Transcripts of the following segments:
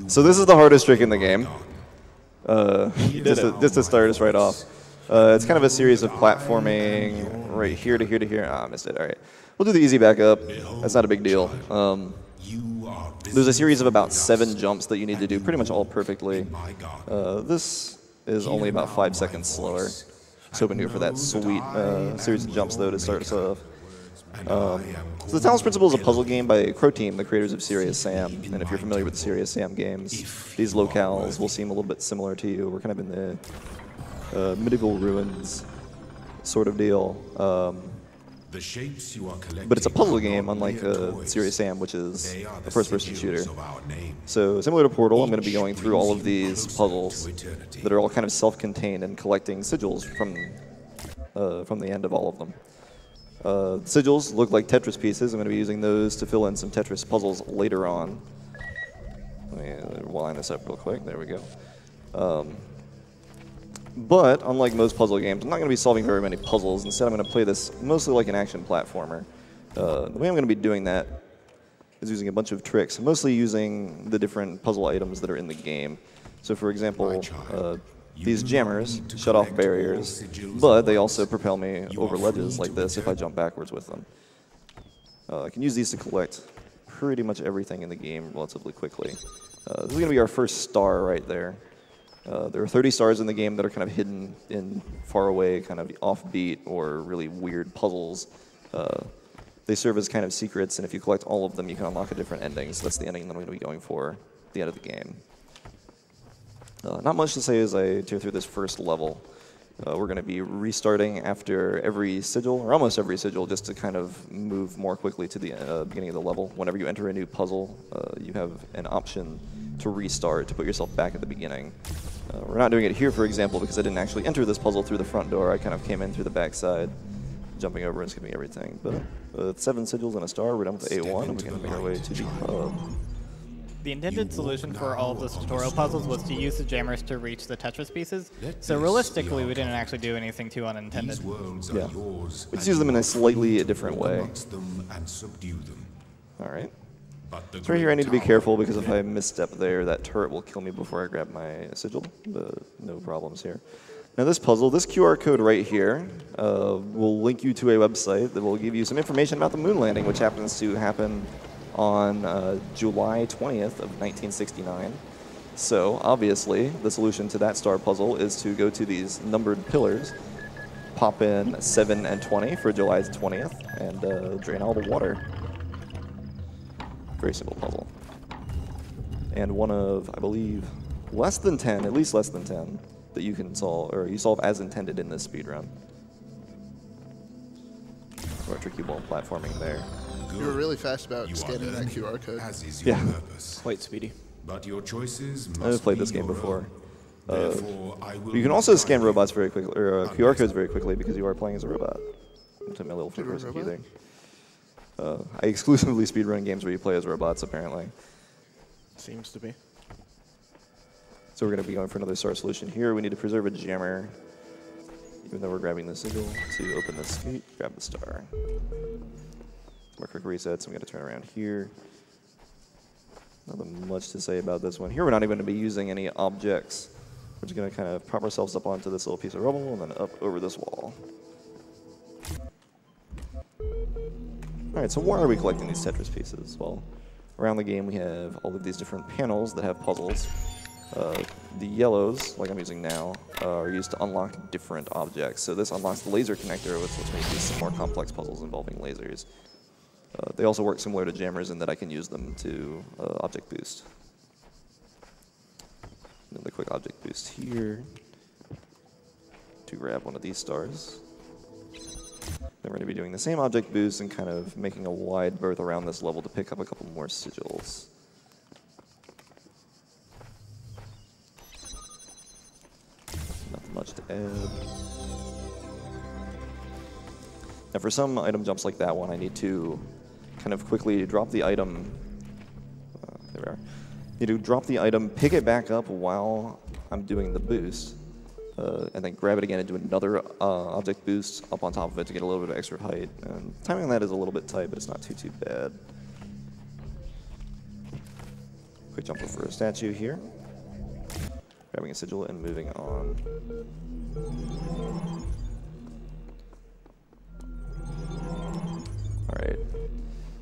So this is the hardest trick in the game. Just to start us right off. It's kind of a series of platforming right here to here to here. Ah, I missed it. All right. We'll do the easy backup. That's not a big deal. There's a series of about 7 jumps that you need to do pretty much all perfectly. This is only about 5 seconds slower. Just hoping to go for that sweet series of jumps, though, to start us off. So the Talos Principle is a puzzle game by Crow Team, the creators of Serious Sam. And if you're familiar with the Serious Sam games, these locales will seem a little bit similar to you. We're kind of in the medieval ruins sort of deal. But it's a puzzle game, unlike Serious Sam, which is a first-person shooter. So similar to Portal, I'm going to be going through all of these puzzles that are all kind of self-contained and collecting sigils from the end of all of them. Sigils look like Tetris pieces. I'm going to be using those to fill in some Tetris puzzles later on. Let me line this up real quick. There we go. But unlike most puzzle games, I'm not going to be solving very many puzzles. Instead, I'm going to play this mostly like an action platformer. The way I'm going to be doing that is using a bunch of tricks, mostly using the different puzzle items that are in the game. So for example, these jammers shut off barriers, but they also propel me over ledges like this if I jump backwards with them. I can use these to collect pretty much everything in the game relatively quickly. This is going to be our first star right there. There are 30 stars in the game that are kind of hidden in far away, kind of offbeat or really weird puzzles. They serve as kind of secrets, and if you collect all of them, you can unlock a different ending. So that's the ending that I'm going to be going for at the end of the game. Not much to say as I tear through this first level. We're going to be restarting after every sigil, or almost every sigil, just to kind of move more quickly to the beginning of the level. Whenever you enter a new puzzle, you have an option to restart, to put yourself back at the beginning. We're not doing it here, for example, because I didn't actually enter this puzzle through the front door. I kind of came in through the back side, jumping over and skipping everything. But with 7 sigils and a star, we're done with A1, and we're going to make our way to the hub. The intended solution for all of the tutorial puzzles was to use the jammers to reach the Tetris pieces, so realistically we didn't actually do anything too unintended. Yeah, we just use them in a slightly different way. Alright. So right here I need to be careful because if I misstep there, that turret will kill me before I grab my sigil, but no problems here. Now this puzzle, this QR code right here, will link you to a website that will give you some information about the moon landing, which happens to happen on July 20th of 1969. So obviously the solution to that star puzzle is to go to these numbered pillars, pop in 7 and 20 for July 20th, and drain all the water. Very simple puzzle. And one of, I believe, less than 10, at least less than 10, that you can solve, or you solve as intended in this speedrun. More tricky ball platforming there. You were really fast about scanning that QR code. Yeah. Quite speedy. But your choices I've played this game before. You can also scan robots very quickly, or QR codes very quickly, because you are playing as a robot. To my little first key there. I exclusively speedrun games where you play as robots, apparently. Seems to be. So we're going to be going for another star solution here. We need to preserve a jammer, even though we're grabbing the sigil to open this gate, grab the star. More quick resets. I'm going to turn around here. Nothing much to say about this one. Here we're not even going to be using any objects. We're just going to kind of prop ourselves up onto this little piece of rubble and then up over this wall. Alright, so why are we collecting these Tetris pieces? Well, around the game we have all of these different panels that have puzzles. The yellows, like I'm using now, are used to unlock different objects. So this unlocks the laser connector, which lets me do some more complex puzzles involving lasers. They also work similar to jammers in that I can use them to object boost. And then the quick object boost here to grab one of these stars. Then we're going to be doing the same object boost and kind of making a wide berth around this level to pick up a couple more sigils. Nothing much to add. Now for some item jumps like that one, I need to kind of quickly drop the item. There we are. Need to drop the item, pick it back up while I'm doing the boost, and then grab it again and do another object boost up on top of it to get a little bit of extra height. And timing on that is a little bit tight, but it's not too bad. Quick jump over a statue here. Grabbing a sigil and moving on. Alright.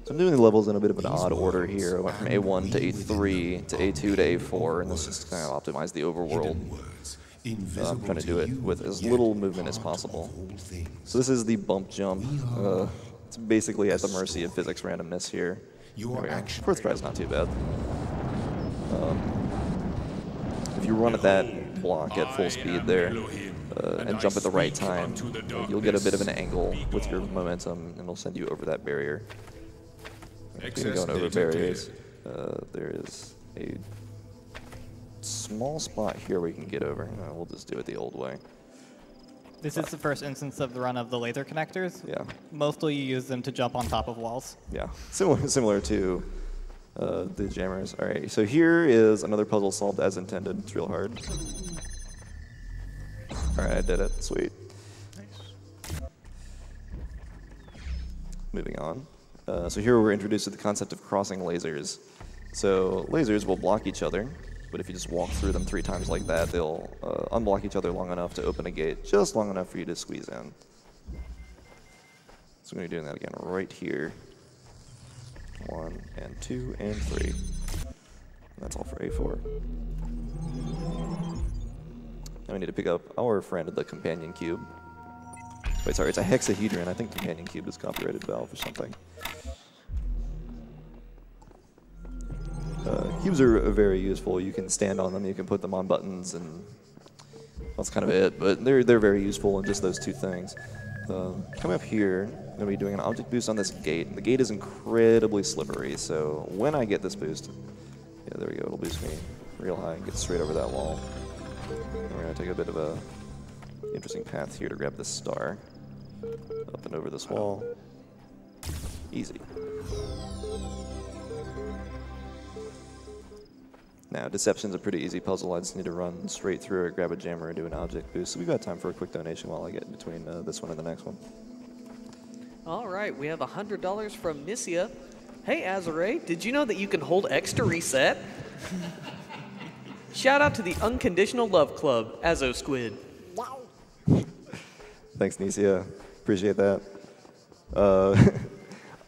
So I'm doing the levels in a bit of an odd order here. I went from A1 to A3 to A2 to A4, and this just kind of optimized the overworld. I'm trying to do it with as little movement as possible. So this is the bump jump. It's basically at the mercy of physics randomness here. Fourth try is not too bad. If you run at that block at full speed there and jump at the right time, you'll get a bit of an angle with your momentum, and it'll send you over that barrier. Going over barriers, there is a small spot here where you can get over. We'll just do it the old way. This is the first instance of the run of the laser connectors. Yeah. Mostly you use them to jump on top of walls. Yeah, similar to the jammers. All right, so here is another puzzle solved as intended. It's real hard. All right, I did it. Sweet. Nice. Moving on. So here we're introduced to the concept of crossing lasers. So lasers will block each other, but if you just walk through them 3 times like that, they'll unblock each other long enough to open a gate, just long enough for you to squeeze in. So we're going to be doing that again right here. 1 and 2 and 3. And that's all for A4. Now we need to pick up our friend, the companion cube. Wait, sorry, it's a hexahedron. I think companion cube is copyrighted Valve or something. Cubes are very useful. You can stand on them, you can put them on buttons, and that's kind of it. But they're very useful in just those 2 things. Coming up here, I'm going to be doing an object boost on this gate. The gate is incredibly slippery, so when I get this boost, yeah, there we go, it'll boost me real high and get straight over that wall. And we're going to take a bit of a interesting path here to grab this star. Up and over this wall. Easy. Now, Deception's a pretty easy puzzle. I just need to run straight through it, grab a jammer, and do an object boost. So we've got time for a quick donation while I get between this one and the next one. All right, we have $100 from Missia. Hey, Azorae, did you know that you can hold X to reset? Shout out to the Unconditional Love Club, Azo Squid. Wow. Thanks, Nisia. Appreciate that.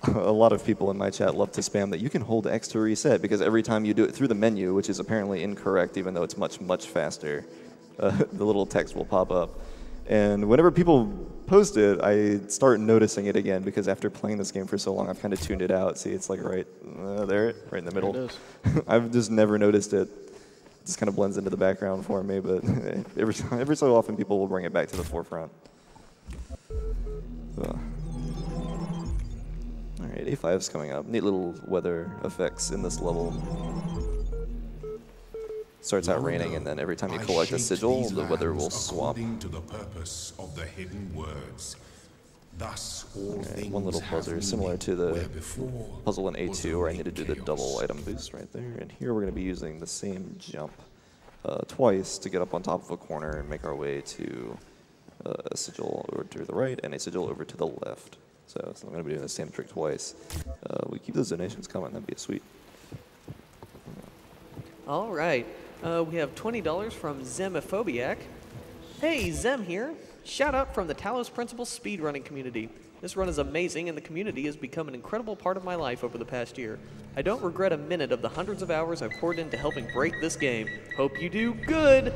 A lot of people in my chat love to spam that you can hold X to reset, because every time you do it through the menu, which is apparently incorrect even though it's much, much faster, the little text will pop up. And whenever people post it, I start noticing it again, because after playing this game for so long, I've kind of tuned it out. See, it's like right there, right in the middle. There it is. I've just never noticed it. It just kind of blends into the background for me, but every so often people will bring it back to the forefront. Alright, A5's coming up. Neat little weather effects in this level. Starts out raining, and then every time you collect a sigil, the weather will swap. To the purpose of the hidden words. Thus, all Alright, one little puzzle similar to the puzzle in A2 where I need to do the double item boost right there. And here we're going to be using the same jump twice to get up on top of a corner and make our way to a sigil over to the right and a sigil over to the left. So I'm going to be doing the same trick twice. We keep those donations coming, that'd be sweet. All right, we have $20 from Zemophobiac. Hey, Zem here. Shout out from the Talos Principal speedrunning community. This run is amazing, and the community has become an incredible part of my life over the past year. I don't regret a minute of the hundreds of hours I've poured into helping break this game. Hope you do good.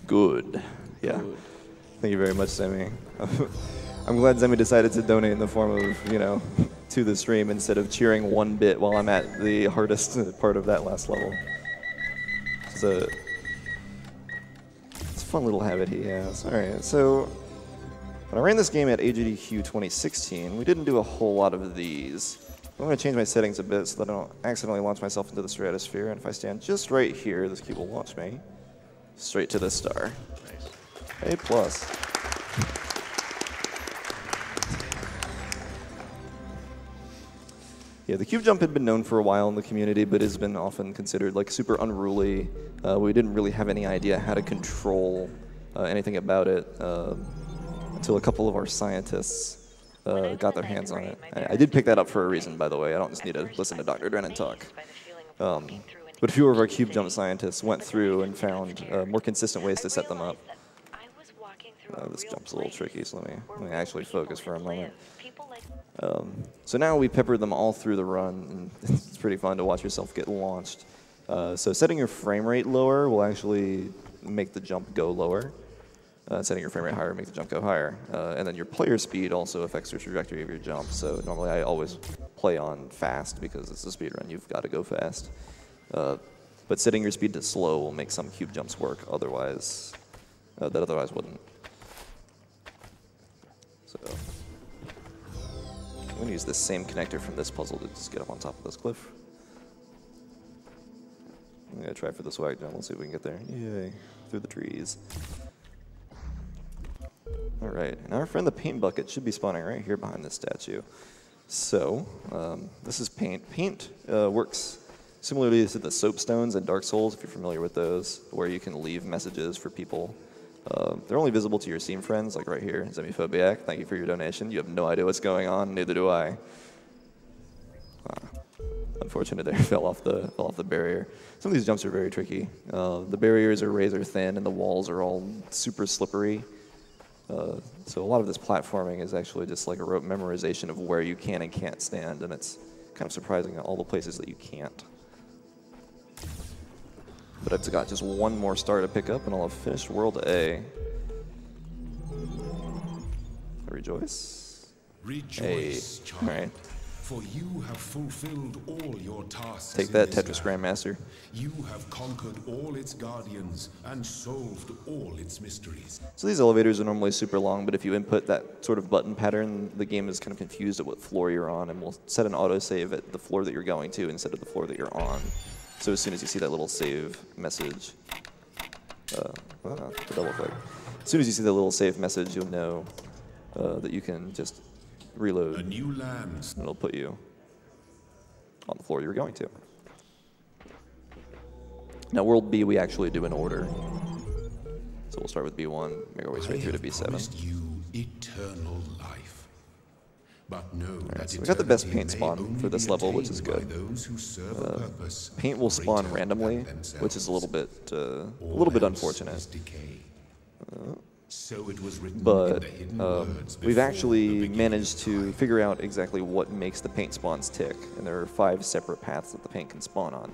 Good. Yeah. Good. Thank you very much, Zemi. I'm glad Zemi decided to donate in the form of, you know, to the stream instead of cheering 1 bit while I'm at the hardest part of that last level. It's a fun little habit he has. All right, so when I ran this game at SGDQ 2016, we didn't do a whole lot of these. I'm going to change my settings a bit so that I don't accidentally launch myself into the stratosphere. And if I stand just right here, this cube will launch me straight to the star. Nice. A+. Yeah, the cube jump had been known for a while in the community, but has been often considered like super unruly. We didn't really have any idea how to control anything about it until a couple of our scientists got their hands on it. I did pick that up for a reason, by the way. I don't just need to listen to Dr. Drennan talk. But a few of our cube jump scientists went through and found more consistent ways to set them up. This jump's a little tricky, so let me actually focus for a moment. So now we peppered them all through the run, and it's pretty fun to watch yourself get launched. So setting your frame rate lower will actually make the jump go lower. Setting your frame rate higher will make the jump go higher. And then your player speed also affects your trajectory of your jump. So normally I always play on fast because it's a speedrun. You've got to go fast. But setting your speed to slow will make some cube jumps work. Otherwise, that otherwise wouldn't. So I'm going to use this same connector from this puzzle to just get up on top of this cliff. I'm going to try for the swag jump. Let's see if we can get there. Yay. Through the trees. All right. And our friend the paint bucket should be spawning right here behind this statue. So this is paint. Paint works similarly to the soapstones in Dark Souls, if you're familiar with those, where you can leave messages for people. They're only visible to your scene friends, like right here, Zemiphobiac. Thank you for your donation. You have no idea what's going on, neither do I. Unfortunate there, fell off the barrier. Some of these jumps are very tricky. The barriers are razor thin, and the walls are all super slippery. So a lot of this platforming is actually just like a rote memorization of where you can and can't stand, and it's kind of surprising all the places that you can't. But I've got just one more star to pick up, and I'll have finished World A. Rejoice. Rejoice, Hey. All right. For you have fulfilled all your tasks. Take that, in this Tetris land. Grandmaster. You have conquered all its guardians and solved all its mysteries. So these elevators are normally super long, but if you input that sort of button pattern, the game is kind of confused at what floor you're on, and will set an autosave at the floor that you're going to instead of the floor that you're on. So as soon as you see that little save message, the double click. As soon as you see that little save message, you'll know that you can just reload. A new land. And it'll put you on the floor you're going to. Now, World B, we actually do in order. So we'll start with B1, make our way straight through to B7. Promised you eternal life. But know that So we got the best paint eternity spawn may only for this be level, which is attained by good. those who serve a purpose Paint will spawn greater randomly, than themselves. which is a little All bit else unfortunate. is decay. So it was written But in the hidden words we've before actually the beginning managed of to time. figure out exactly what makes the paint spawns tick, and there are 5 separate paths that the paint can spawn on.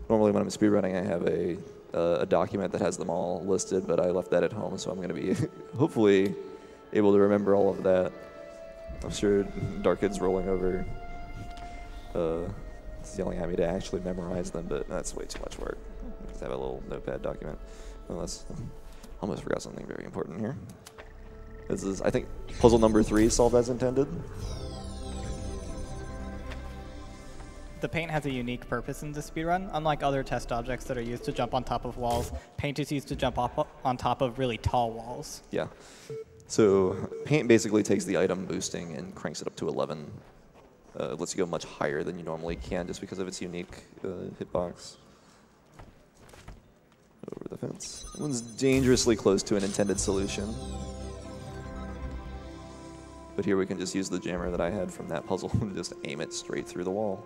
Normally when I'm speedrunning, I have a document that has them all listed, but I left that at home, so I'm going to be hopefully able to remember all of that. I'm sure Dark Kid's rolling over, yelling at me to actually memorize them, but that's way too much work. Just have a little notepad document. Unless, almost forgot something very important here. This is, I think, puzzle number 3 solved as intended. The paint has a unique purpose in this speedrun. Unlike other test objects that are used to jump on top of walls, paint is used to jump up on top of really tall walls. Yeah. So paint basically takes the item boosting and cranks it up to 11. It lets you go much higher than you normally can just because of its unique hitbox. Over the fence. That one's dangerously close to an intended solution. But here we can just use the jammer that I had from that puzzle and just aim it straight through the wall.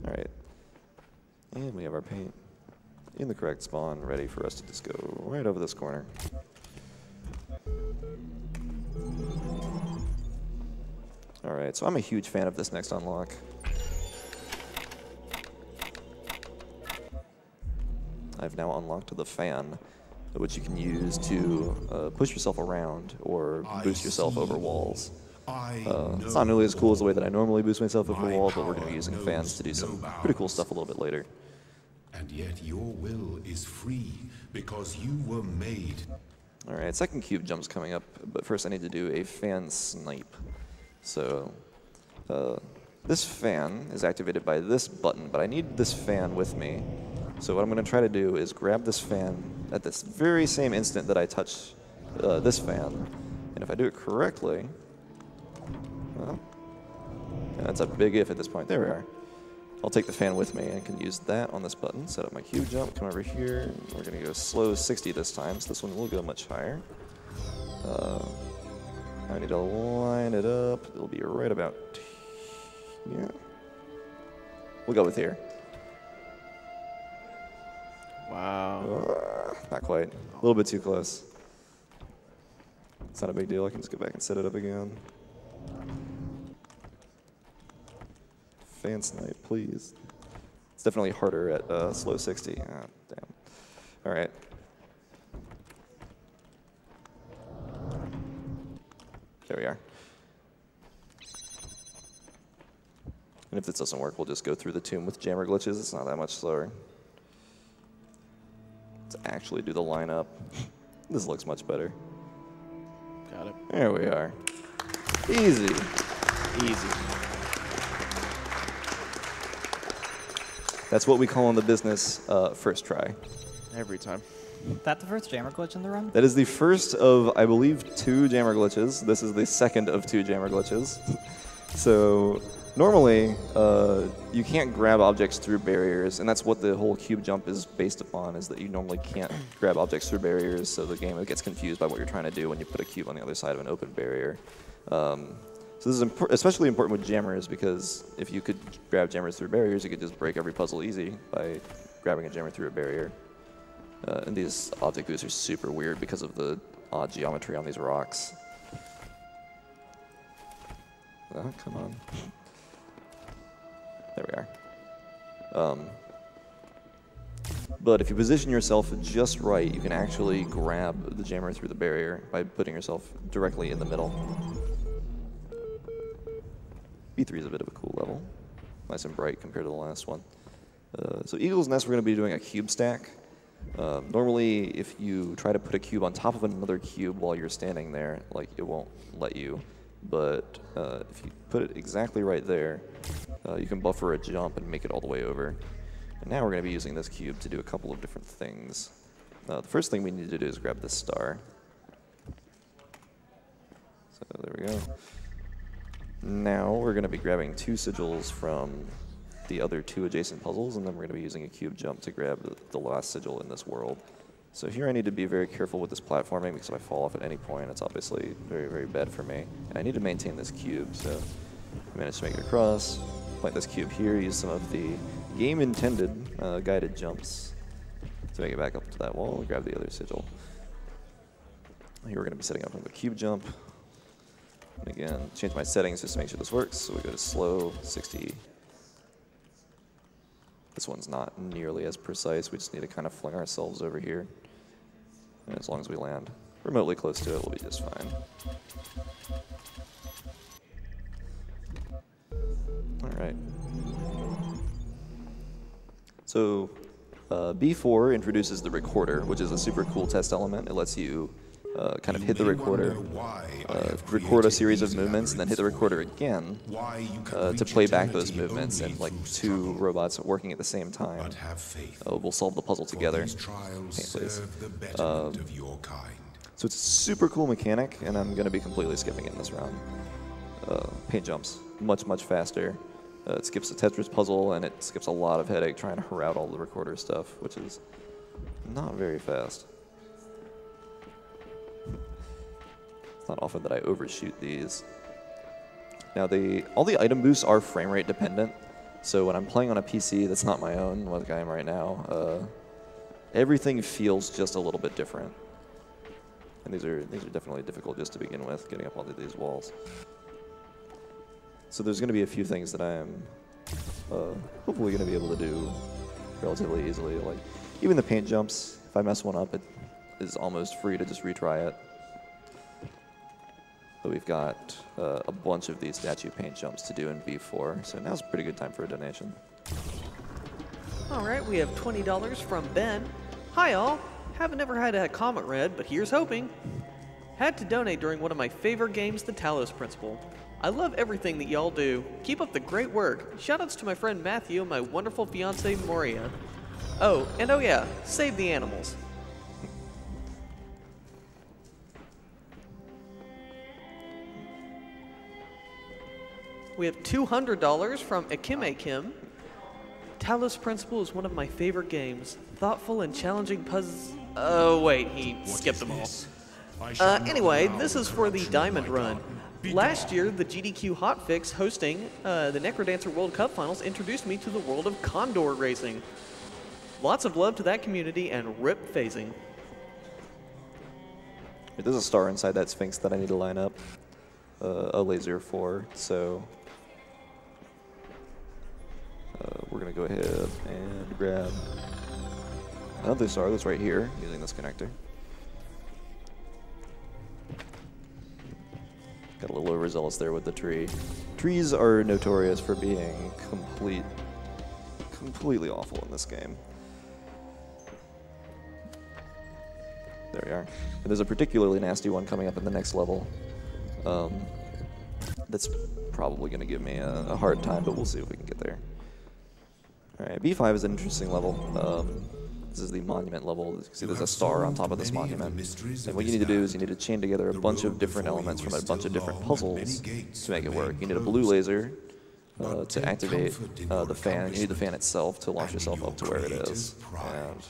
Alright. And we have our paint in the correct spawn, ready for us to just go right over this corner. Alright, so I'm a huge fan of this next unlock. I've now unlocked the fan, which you can use to push yourself around or boost yourself over walls. It's not nearly as cool as the way that I normally boost myself over walls, but we're going to be using fans to do some pretty cool stuff a little bit later. And yet your will is free because you were made. Alright, second cube jump's coming up, but first I need to do a fan snipe. So, this fan is activated by this button, but I need this fan with me. So what I'm going to try to do is grab this fan at this very same instant that I touch this fan. And if I do it correctly, well, yeah, that's a big if at this point. There we are. I'll take the fan with me and can use that on this button, set up my cube jump, come over here, and we're going to go slow 60 this time, so this one will go much higher. I need to line it up. It'll be right about here. We'll go with here. Wow. Not quite. A little bit too close. It's not a big deal. I can just go back and set it up again. Fan snipe, please. It's definitely harder at slow 60. Ah, damn. All right. There we are. And if this doesn't work, we'll just go through the tomb with jammer glitches. It's not that much slower. Let's actually do the lineup. This looks much better. Got it. There we are. Easy. Easy. That's what we call in the business first try. Every time. Is that the first jammer glitch in the run? That is the first of, I believe, 2 jammer glitches. This is the second of 2 jammer glitches. So normally, you can't grab objects through barriers, and that's what the whole cube jump is based upon, is that you normally can't grab objects through barriers, so the game gets confused by what you're trying to do when you put a cube on the other side of an open barrier. So this is especially important with jammers, because if you could grab jammers through barriers, you could just break every puzzle easy by grabbing a jammer through a barrier. And these object boosts are super weird because of the odd geometry on these rocks. Oh, come on. There we are. But if you position yourself just right, you can actually grab the jammer through the barrier by putting yourself directly in the middle. B3 is a bit of a cool level. Nice and bright compared to the last one. So Eagle's Nest, we're going to be doing a cube stack. Normally, if you try to put a cube on top of another cube while you're standing there, like, it won't let you. But if you put it exactly right there, you can buffer a jump and make it all the way over. And now we're going to be using this cube to do a couple of different things. The first thing we need to do is grab this star. So there we go. Now we're going to be grabbing 2 sigils from the other 2 adjacent puzzles, and then we're going to be using a cube jump to grab the last sigil in this world. So here I need to be very careful with this platforming, because if I fall off at any point, it's obviously very, very bad for me. And I need to maintain this cube, so I managed to make it across, plant this cube here, use some of the game-intended guided jumps to make it back up to that wall, and grab the other sigil. Here we're going to be setting up another cube jump. And again, change my settings just to make sure this works. So we go to slow, 60. This one's not nearly as precise. We just need to kind of fling ourselves over here. And as long as we land remotely close to it, we'll be just fine. All right. So B4 introduces the recorder, which is a super cool test element. It lets you kind of hit the recorder, record a series of movements, and then hit the recorder again to play back those movements, and like 2 robots working at the same time will solve the puzzle together. Please. So it's a super cool mechanic, and I'm going to be completely skipping it in this round. Paint jumps much, much faster. It skips the Tetris puzzle, and it skips a lot of headache trying to route all the recorder stuff, which is not very fast. It's not often that I overshoot these. Now, all the item boosts are frame rate dependent, so when I'm playing on a PC that's not my own, like I am right now, everything feels just a little bit different. And these are definitely difficult just to begin with, getting up onto these walls. So there's going to be a few things that I am hopefully going to be able to do relatively easily. Like even the paint jumps, if I mess one up, it is almost free to just retry it. But we've got a bunch of these statue paint jumps to do in B4, so now's a pretty good time for a donation. All right, we have $20 from Ben. Hi all, haven't ever had a comment read, but here's hoping. Had to donate during one of my favorite games, the Talos Principle. I love everything that y'all do. Keep up the great work. Shoutouts to my friend Matthew and my wonderful fiancée Moria. Oh, and oh yeah, save the animals. We have $200 from Akime Kim. Talos Principle is one of my favorite games. Thoughtful and challenging puzzles. Oh wait, he skipped them all. Anyway, this is for the Diamond Run. Last year, the GDQ hotfix hosting the Necrodancer World Cup Finals introduced me to the world of Condor racing. Lots of love to that community and rip phasing. There's a star inside that Sphinx that I need to line up a laser for, so we're going to go ahead and grab another star that's right here using this connector. Got a little overzealous there with the tree. Trees are notorious for being completely awful in this game. There we are. And there's a particularly nasty one coming up in the next level. That's probably going to give me a hard time, but we'll see if we can get there. All right, B5 is an interesting level. This is the monument level. You can see there's a star on top of this monument. And what you need to do is you need to chain together a bunch of different elements from a bunch of different puzzles to make it work. You need a blue laser to activate the fan. You need the fan itself to launch yourself up to where it is. And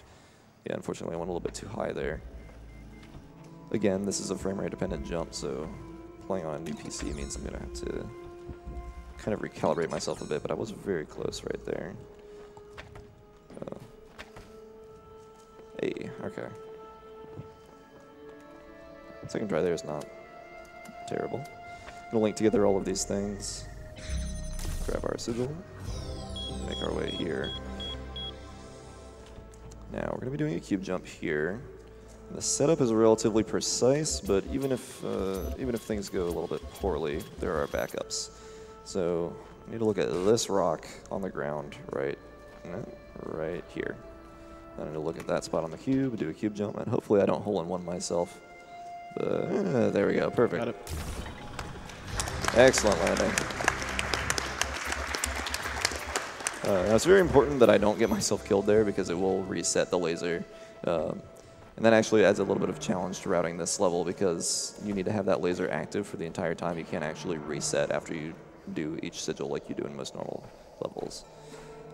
yeah, unfortunately I went a little bit too high there. Again, this is a frame rate dependent jump, so playing on a new PC means I'm going to have to kind of recalibrate myself a bit, but I was very close right there. Okay. Second try there is not terrible. I'm gonna link together all of these things. Grab our sigil. Make our way here. Now we're gonna be doing a cube jump here. The setup is relatively precise, but even if things go a little bit poorly, there are backups. So I need to look at this rock on the ground right here. I need to look at that spot on the cube, do a cube jump, and hopefully I don't hole-in-one myself. There we go, perfect. Got it. Excellent landing. Now it's very important that I don't get myself killed there because it will reset the laser. And that actually adds a little bit of challenge to routing this level because you need to have that laser active for the entire time. You can't actually reset after you do each sigil like you do in most normal levels.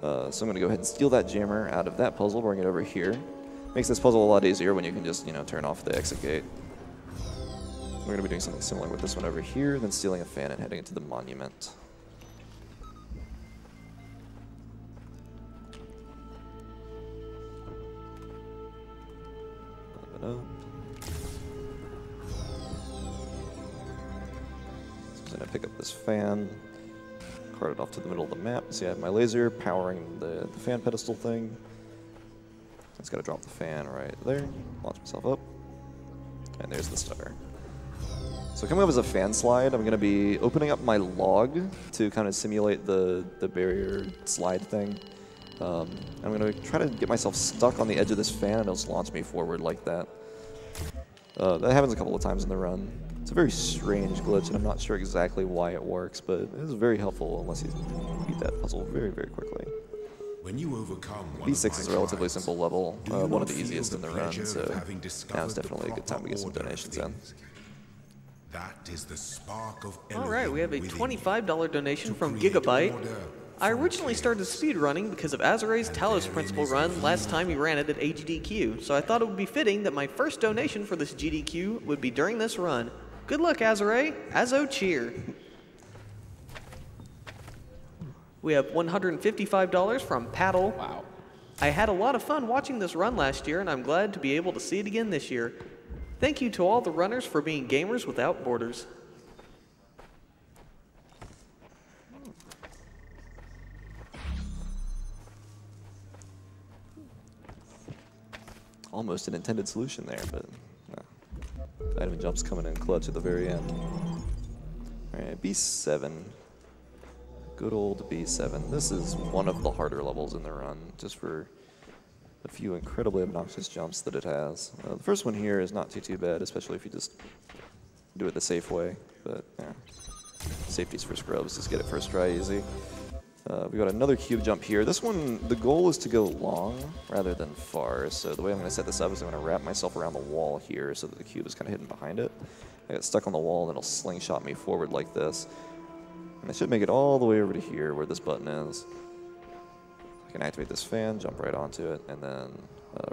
So I'm going to go ahead and steal that jammer out of that puzzle, bring it over here. Makes this puzzle a lot easier when you can just, turn off the exit gate. We're going to be doing something similar with this one over here, then stealing a fan and heading into the monument. So I'm going to pick up this fan. Cart it off to the middle of the map. See, I have my laser powering the fan pedestal thing. Just got to drop the fan right there, launch myself up, and there's the star. So coming up as a fan slide, I'm going to be opening up my log to kind of simulate the barrier slide thing. I'm going to try to get myself stuck on the edge of this fan and it'll just launch me forward like that. That happens a couple of times in the run. It's a very strange glitch, and I'm not sure exactly why it works, but it is very helpful unless you beat that puzzle very, very quickly. When you overcome B6 is a relatively simple level, one of the easiest in the run, so now is definitely a good time to get some donations in. That is the spark of All right, we have a $25 donation from Gigabyte. I originally started speedrunning because of Azorae's Talos Principle run last time he ran it at SGDQ, so I thought it would be fitting that my first donation for this GDQ would be during this run. Good luck, Azorae. Azo cheer. We have $155 from Paddle. Wow. I had a lot of fun watching this run last year, and I'm glad to be able to see it again this year. Thank you to all the runners for being gamers without borders. Almost an intended solution there, but no. Item jumps coming in clutch at the very end. Alright, B7. Good old B7. This is one of the harder levels in the run, just for a few incredibly obnoxious jumps that it has. The first one here is not too bad, especially if you just do it the safe way, but yeah. Safety's for scrubs, just get it first try easy. We got another cube jump here. This one, the goal is to go long rather than far. So the way I'm going to set this up is I'm going to wrap myself around the wall here so that the cube is kind of hidden behind it. I get stuck on the wall and it'll slingshot me forward like this. And I should make it all the way over to here where this button is. I can activate this fan, jump right onto it, and then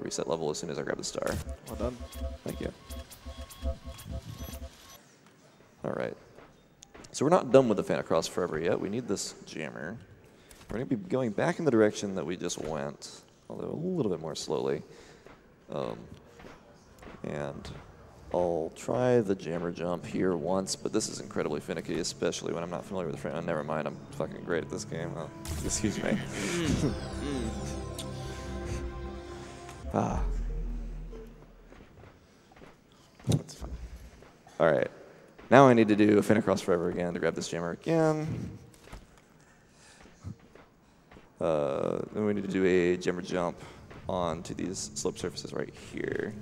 reset level as soon as I grab the star. Well done. Thank you. All right. So we're not done with the fan across forever yet. We need this jammer. We're going to be going back in the direction that we just went, although a little bit more slowly. And I'll try the jammer jump here once, but this is incredibly finicky, especially when I'm not familiar with the frame. Oh, never mind, I'm fucking great at this game. Oh, excuse me. That's fine. All right. Now I need to do a fin across forever again to grab this jammer again. Then we need to do a jammer jump onto these slope surfaces right here.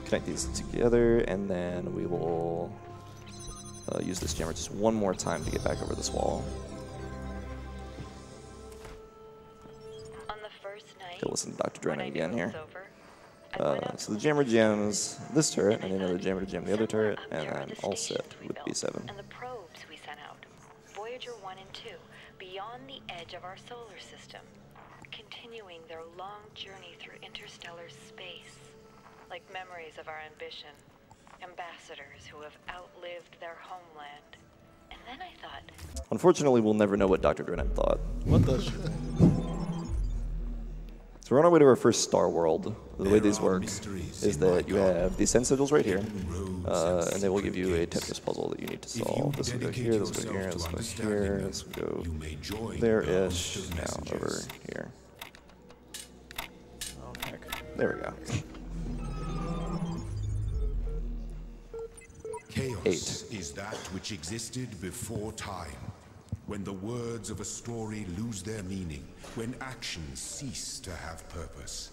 Connect these together, and then we will use this jammer just one more time to get back over this wall. On the first night, Okay, listen to Dr. Drennan again here. over, So the jammer jams this turret, and another jammer to jam the other turret, and then all set with B7. and the probes we sent out, Voyager 1 and 2, beyond the edge of our solar system, continuing their long journey through interstellar space, like memories of our ambition, ambassadors who have outlived their homeland. And then I thought, Unfortunately, we'll never know what Dr. Drennan thought. What the? So we're on our way to our first star world. The way these work is that you have these 10 sigils right here, and they will give you a Tetris puzzle that you need to solve. This will go here, this will go here, this will go here, this will go there-ish, now over here. Oh, heck. There we go. Chaos is that which existed before time, when the words of a story lose their meaning, when actions cease to have purpose.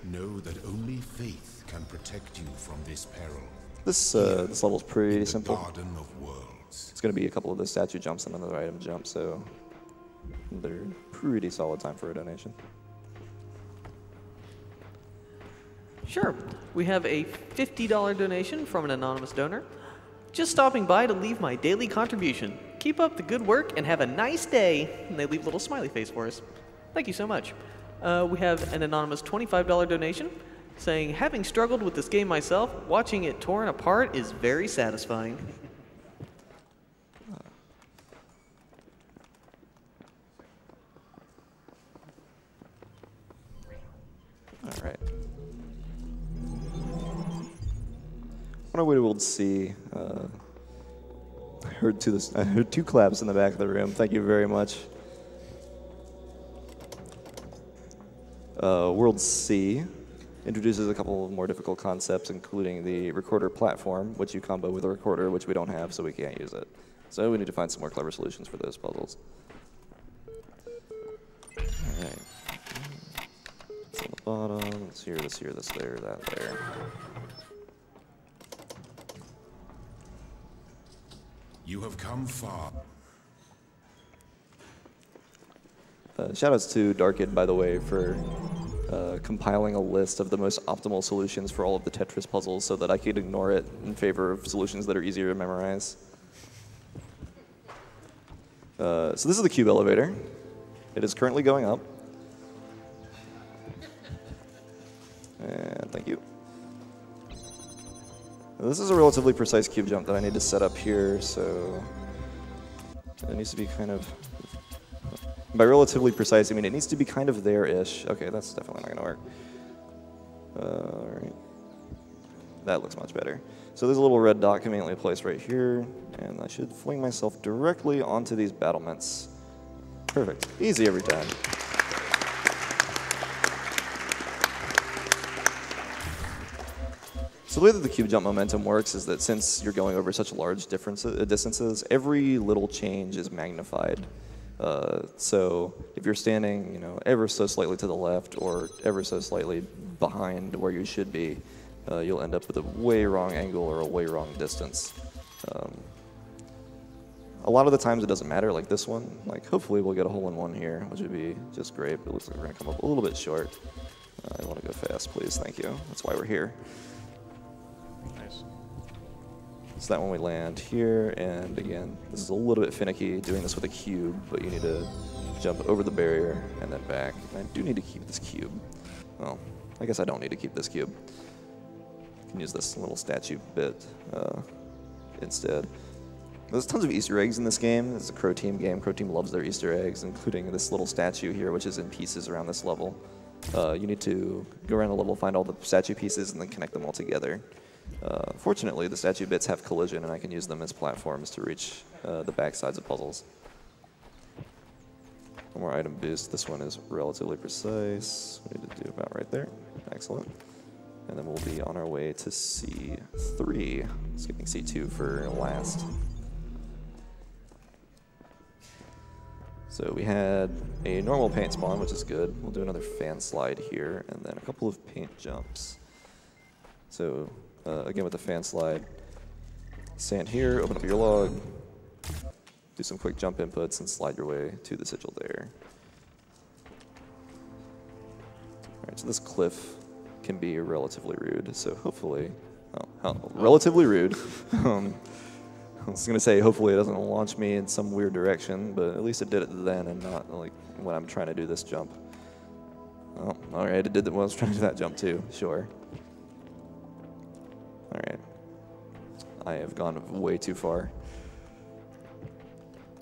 Know that only faith can protect you from this peril. This level's pretty simple. Garden of Worlds. It's going to be a couple of the statue jumps and another item jump, so they're pretty solid time for a donation. Sure. We have a $50 donation from an anonymous donor. Just stopping by to leave my daily contribution. Keep up the good work and have a nice day. And they leave a little smiley face for us. Thank you so much. We have an anonymous $25 donation saying, having struggled with this game myself, watching it torn apart is very satisfying. All right. On our way to World C, I heard two claps in the back of the room. Thank you very much. World C introduces a couple of more difficult concepts, including the recorder platform, which you combo with a recorder, which we don't have, so we can't use it. So we need to find some more clever solutions for those puzzles. All right. It's on the bottom. It's here, this here, this there, that there. You have come far. Shoutouts to Darkid, by the way, for compiling a list of the most optimal solutions for all of the Tetris puzzles so that I could ignore it in favor of solutions that are easier to memorize. So this is the cube elevator. It is currently going up. And thank you. Now, this is a relatively precise cube jump that I need to set up here, so it needs to be kind of... By relatively precise, I mean it needs to be kind of there-ish. Okay, that's definitely not going to work. All right. That looks much better. So there's a little red dot conveniently placed right here, and I should fling myself directly onto these battlements. Perfect. Easy every time. So the way that the cube jump momentum works is that since you're going over such large distances, every little change is magnified. So if you're standing, you know, ever so slightly to the left or ever so slightly behind where you should be, you'll end up with a way wrong angle or a way wrong distance. A lot of the times it doesn't matter, like this one. Like hopefully we'll get a hole in one here, which would be just great, but it looks like we're gonna come up a little bit short. I wanna go fast, please, thank you. That's why we're here. Nice. So that one we land here, and again, this is a little bit finicky doing this with a cube, but you need to jump over the barrier and then back. And I do need to keep this cube. Well, I guess I don't need to keep this cube. can use this little statue bit instead. There's tons of Easter eggs in this game. It's a Crow Team game. Crow Team loves their Easter eggs, including this little statue here, which is in pieces around this level. You need to go around the level, find all the statue pieces, and then connect them all together. Fortunately, the statue bits have collision, and I can use them as platforms to reach the back sides of puzzles. One more item boost. This one is relatively precise. We need to do about right there. Excellent. And then we'll be on our way to C3. Skipping C2 for last. So we had a normal paint spawn, which is good. We'll do another fan slide here, and then a couple of paint jumps. So again with the fan slide, stand here, open up your log, do some quick jump inputs, and slide your way to the sigil there. All right, so this cliff can be relatively rude, so hopefully, relatively rude. I was going to say, hopefully it doesn't launch me in some weird direction, but at least it did it then and not like when I'm trying to do this jump. Oh, all right, it did when I was trying to do that jump too, sure. All right. I have gone way too far.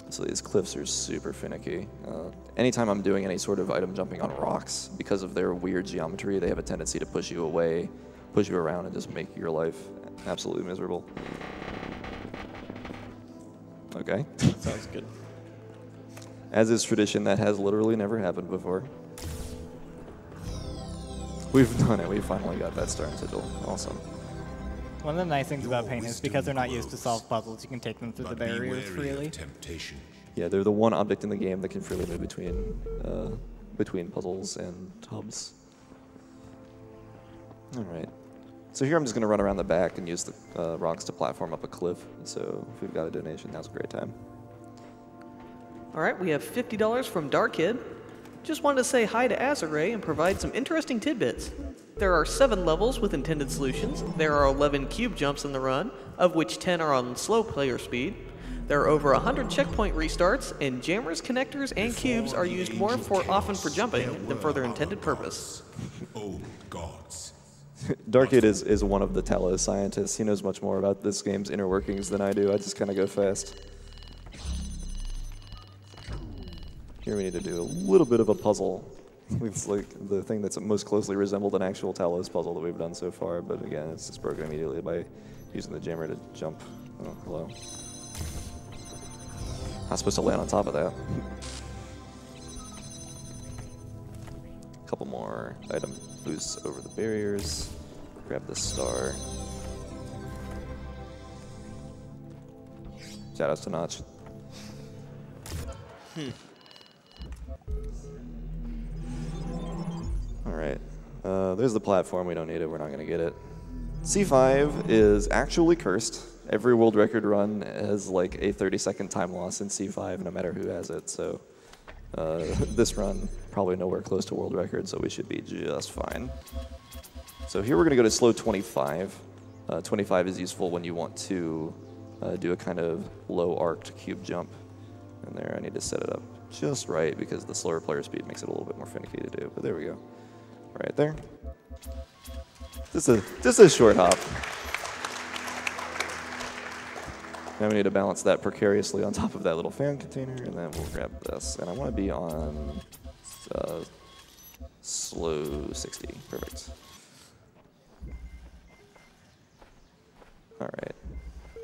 So these cliffs are super finicky. Anytime I'm doing any sort of item jumping on rocks, because of their weird geometry, they have a tendency to push you away, push you around, and just make your life absolutely miserable. Okay. Sounds good. As is tradition, that has literally never happened before. We've done it. We finally got that star and sigil. Awesome. One of the nice things about paint is because they're not used to solve puzzles, you can take them through the barriers freely. Yeah, they're the one object in the game that can freely move between puzzles and hubs. All right. So here I'm just going to run around the back and use the rocks to platform up a cliff. So if we've got a donation, now's a great time. All right, we have $50 from Darkid. Just wanted to say hi to Azorae and provide some interesting tidbits. There are 7 levels with intended solutions. There are 11 cube jumps in the run, of which 10 are on slow player speed. There are over 100 checkpoint restarts, and jammers, connectors, and cubes are used more often for jumping than for their intended purpose. Old gods. Darkid is one of the Talos scientists. He knows much more about this game's inner workings than I do. I just kind of go fast. Here we need to do a little bit of a puzzle. It's like the thing that's most closely resembled an actual Talos puzzle that we've done so far, but again, it's just broken immediately by using the jammer to jump. Oh, hello. Not supposed to land on top of that. Couple more item boosts over the barriers. Grab the star. Shoutouts to Notch. Alright. There's the platform. We don't need it. We're not going to get it. C5 is actually cursed. Every world record run has like a 30-second time loss in C5, no matter who has it. So this run, probably nowhere close to world record, so we should be just fine. So here we're going to go to slow 25. 25 is useful when you want to do a kind of low arced cube jump. And there, I need to set it up just right because the slower player speed makes it a little bit more finicky to do. But there we go. Right there. Just a short hop. Now we need to balance that precariously on top of that little fan container, and then we'll grab this. And I want to be on slow 60. Perfect. All right.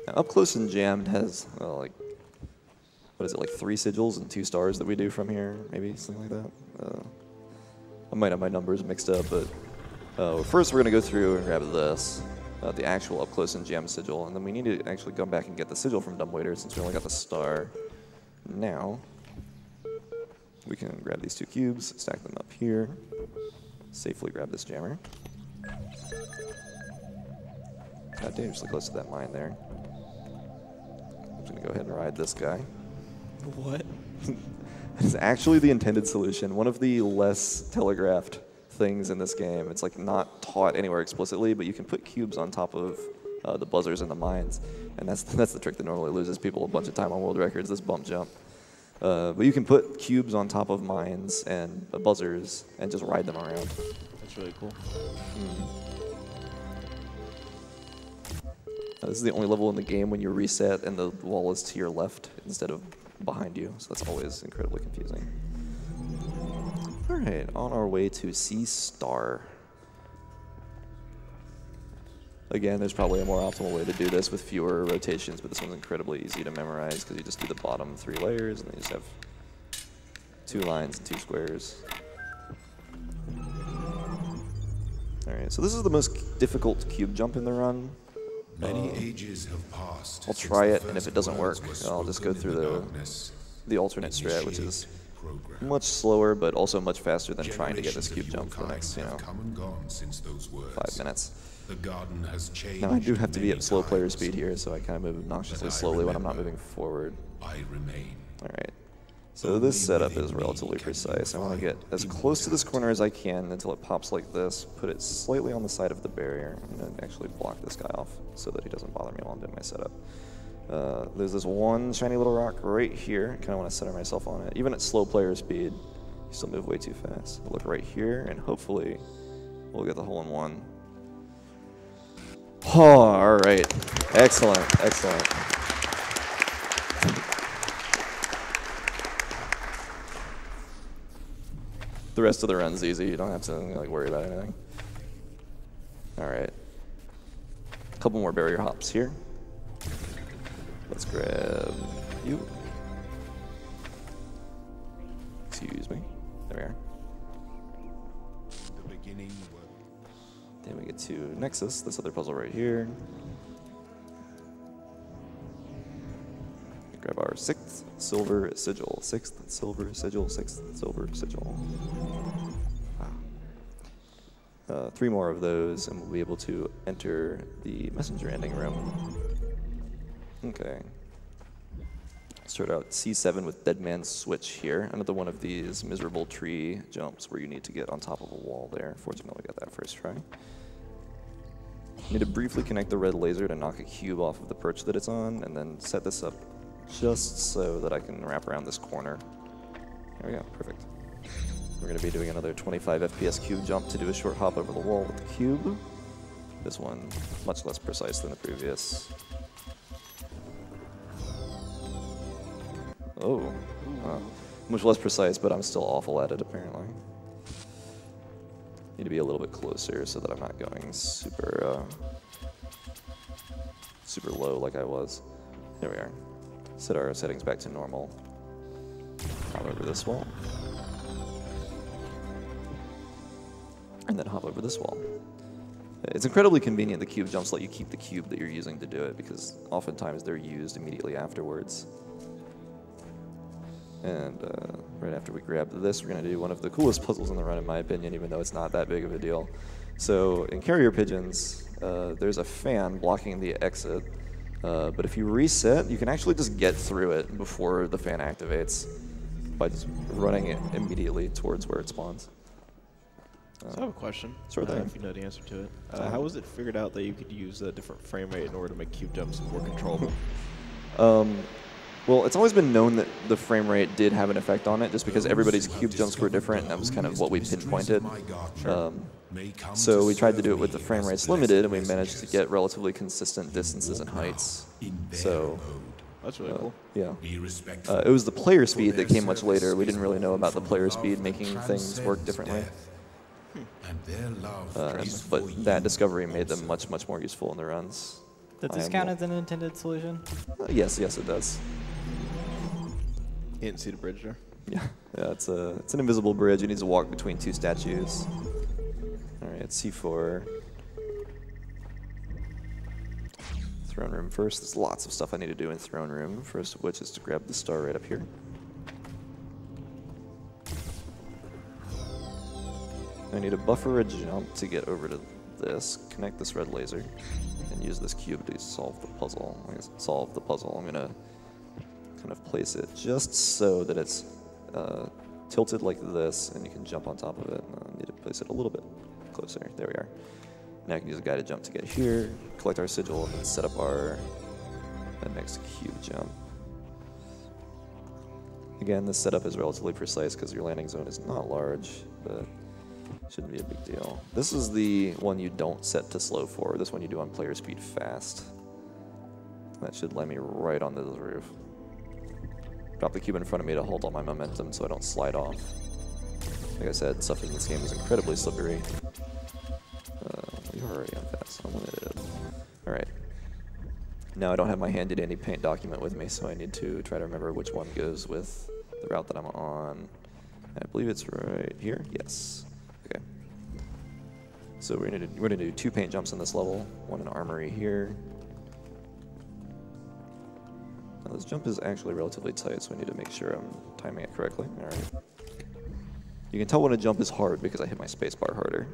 Now, Up Close and Jammed has, like, what is it, like 3 sigils and 2 stars that we do from here? Maybe something like that. I might have my numbers mixed up, but first we're going to go through and grab this. The actual Up Close and Jam sigil, and then we need to actually come back and get the sigil from Dumbwaiter since we only got the star. Now, we can grab these 2 cubes, stack them up here, safely grab this jammer. Got dangerously close to that mine there. I'm just going to go ahead and ride this guy. What? That is actually the intended solution. One of the less telegraphed things in this game. It's like not taught anywhere explicitly, but you can put cubes on top of the buzzers and the mines, and that's the trick that normally loses people a bunch of time on world records. This bump jump, but you can put cubes on top of mines and buzzers and just ride them around. That's really cool. This is the only level in the game when you reset and the wall is to your left instead of behind you, so that's always incredibly confusing. Alright, on our way to Sea Star. Again, there's probably a more optimal way to do this with fewer rotations, but this one's incredibly easy to memorize because you just do the bottom 3 layers and then you just have 2 lines and 2 squares. Alright, so this is the most difficult cube jump in the run. Many ages have passed. I'll try it, and if it doesn't work, I'll just go through the alternate strat, which is much slower, but also much faster than trying to get this cube jump for the next, 5 minutes. The garden has changed. Now I do have to be at slow player speed here, so I kind of move obnoxiously slowly when I'm not moving forward. I remain. Alright, so this setup is relatively precise. I want to get as close to this corner as I can until it pops like this, put it slightly on the side of the barrier, and then actually block this guy off so that he doesn't bother me while I'm doing my setup. There's this one shiny little rock right here. I kind of want to center myself on it. Even at slow player speed, you still move way too fast. I'll look right here, and hopefully we'll get the hole-in-one. Oh, all right. Excellent, excellent. The rest of the run's easy. You don't have to worry about anything. All right. A couple more barrier hops here. Let's grab you. Excuse me. There we are. The beginning. Then we get to Nexus, this other puzzle right here. Grab our 6th silver sigil. 6th silver sigil, 6th silver sigil. Wow. 3 more of those, and we'll be able to enter the messenger ending room. Okay. Start out C7 with Dead Man's Switch here. Another one of these miserable tree jumps where you need to get on top of a wall there. Fortunately, we got that first try. Need to briefly connect the red laser to knock a cube off of the perch that it's on, and then set this up just so that I can wrap around this corner. There we go, perfect. We're going to be doing another 25 FPS cube jump to do a short hop over the wall with the cube. This one, much less precise than the previous. Oh, much less precise, but I'm still awful at it, apparently. Need to be a little bit closer so that I'm not going super, super low like I was. There we are. Set our settings back to normal. Hop over this wall. And then hop over this wall. It's incredibly convenient the cube jumps let you keep the cube that you're using to do it, because oftentimes they're used immediately afterwards. And right after we grab this, we're going to do one of the coolest puzzles in the run, in my opinion, even though it's not that big of a deal. So in Carrier Pigeons, there's a fan blocking the exit, but if you reset, you can actually just get through it before the fan activates by just running it immediately towards where it spawns. So I have a question. Sure thing. If you know the answer to it. How was it figured out that you could use a different frame rate in order to make cube jumps more controllable? Well, it's always been known that the frame rate did have an effect on it, just because everybody's cube jumps were different, and that was kind of what we pinpointed. So we tried to do it with the frame rates limited, and we managed to get relatively consistent distances and heights. So that's really cool. Yeah. It was the player speed that came much later. We didn't really know about the player speed making things work differently. But that discovery made them much, much more useful in the runs. Does this count as an intended solution? Yes, it does. You didn't see the bridge there? Yeah, it's an invisible bridge. It needs to walk between 2 statues. All right, C4. Throne room first. There's lots of stuff I need to do in throne room. First of which is to grab the star right up here. I need to buffer a jump to get over to this, connect this red laser, and use this cube to solve the puzzle. I'm going to kind of place it just so that it's tilted like this, and you can jump on top of it. I need to place it a little bit closer. There we are. Now I can use a guided jump to get here, collect our sigil, and then set up our next cube jump. Again, this setup is relatively precise because your landing zone is not large, but shouldn't be a big deal. This is the one you don't set to slow for. This one you do on player speed fast. That should land me right on this roof. Drop the cube in front of me to hold all my momentum so I don't slide off. Like I said, stuff in this game is incredibly slippery. You're already on fast, unlimited. Alright. Now I don't have my handy dandy paint document with me, so I need to try to remember which one goes with the route that I'm on. I believe it's right here. Yes. Okay. So we're gonna do 2 paint jumps in this level. One in armory here. Now this jump is actually relatively tight, so I need to make sure I'm timing it correctly. All right. You can tell when a jump is hard because I hit my spacebar harder.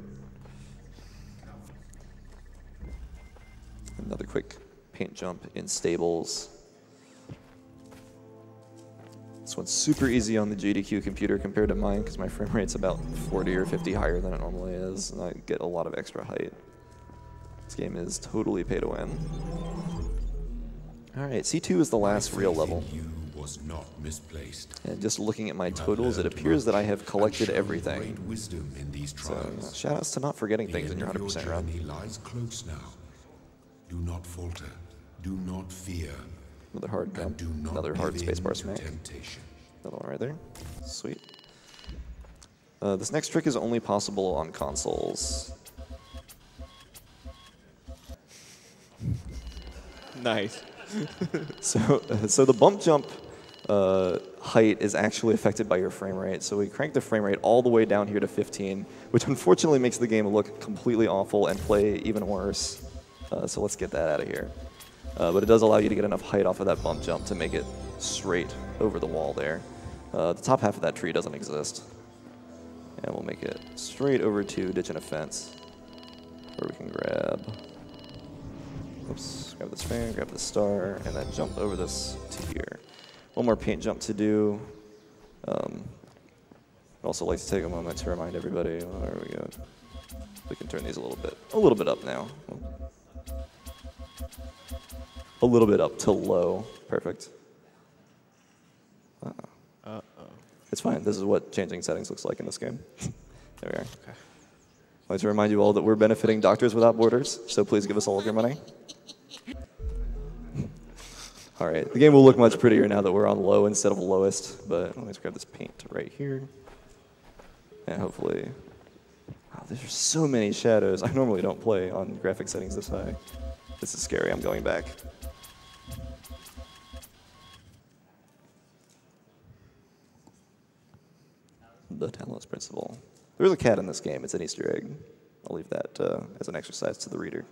Another quick paint jump in stables. This one's super easy on the SGDQ computer compared to mine because my frame rate's about 40 or 50 higher than it normally is, and I get a lot of extra height. This game is totally pay to win. Alright, C2 is the last real level. Was not misplaced. And just looking at my totals, it appears that I have collected everything. Wisdom in these trials. So, shoutouts to not forgetting things in your 100% run. Journey lies close now. Do not falter. Do not fear. Another hard jump. Another hard spacebar smack. Another one right there. Sweet. This next trick is only possible on consoles. Nice. So the bump jump height is actually affected by your frame rate. So we crank the frame rate all the way down here to 15, which unfortunately makes the game look completely awful and play even worse. So let's get that out of here. But it does allow you to get enough height off of that bump jump to make it straight over the wall there. The top half of that tree doesn't exist. And we'll make it straight over to ditch and a fence, where we can grab, oops, grab this fan, grab the star, and then jump over this to here. One more paint jump to do. I'd also like to take a moment to remind everybody, well, there we go. We can turn these a little bit up now. A little bit up to low. Perfect. Uh-oh. It's fine. This is what changing settings looks like in this game. There we are. Okay. I'd like to remind you all that we're benefiting Doctors Without Borders, so please give us all of your money. All right, the game will look much prettier now that we're on low instead of lowest, but let's grab this paint right here. And hopefully, wow, there's so many shadows. I normally don't play on graphic settings this high. This is scary, I'm going back. The Talos principle. There's a cat in this game, it's an Easter egg. I'll leave that as an exercise to the reader.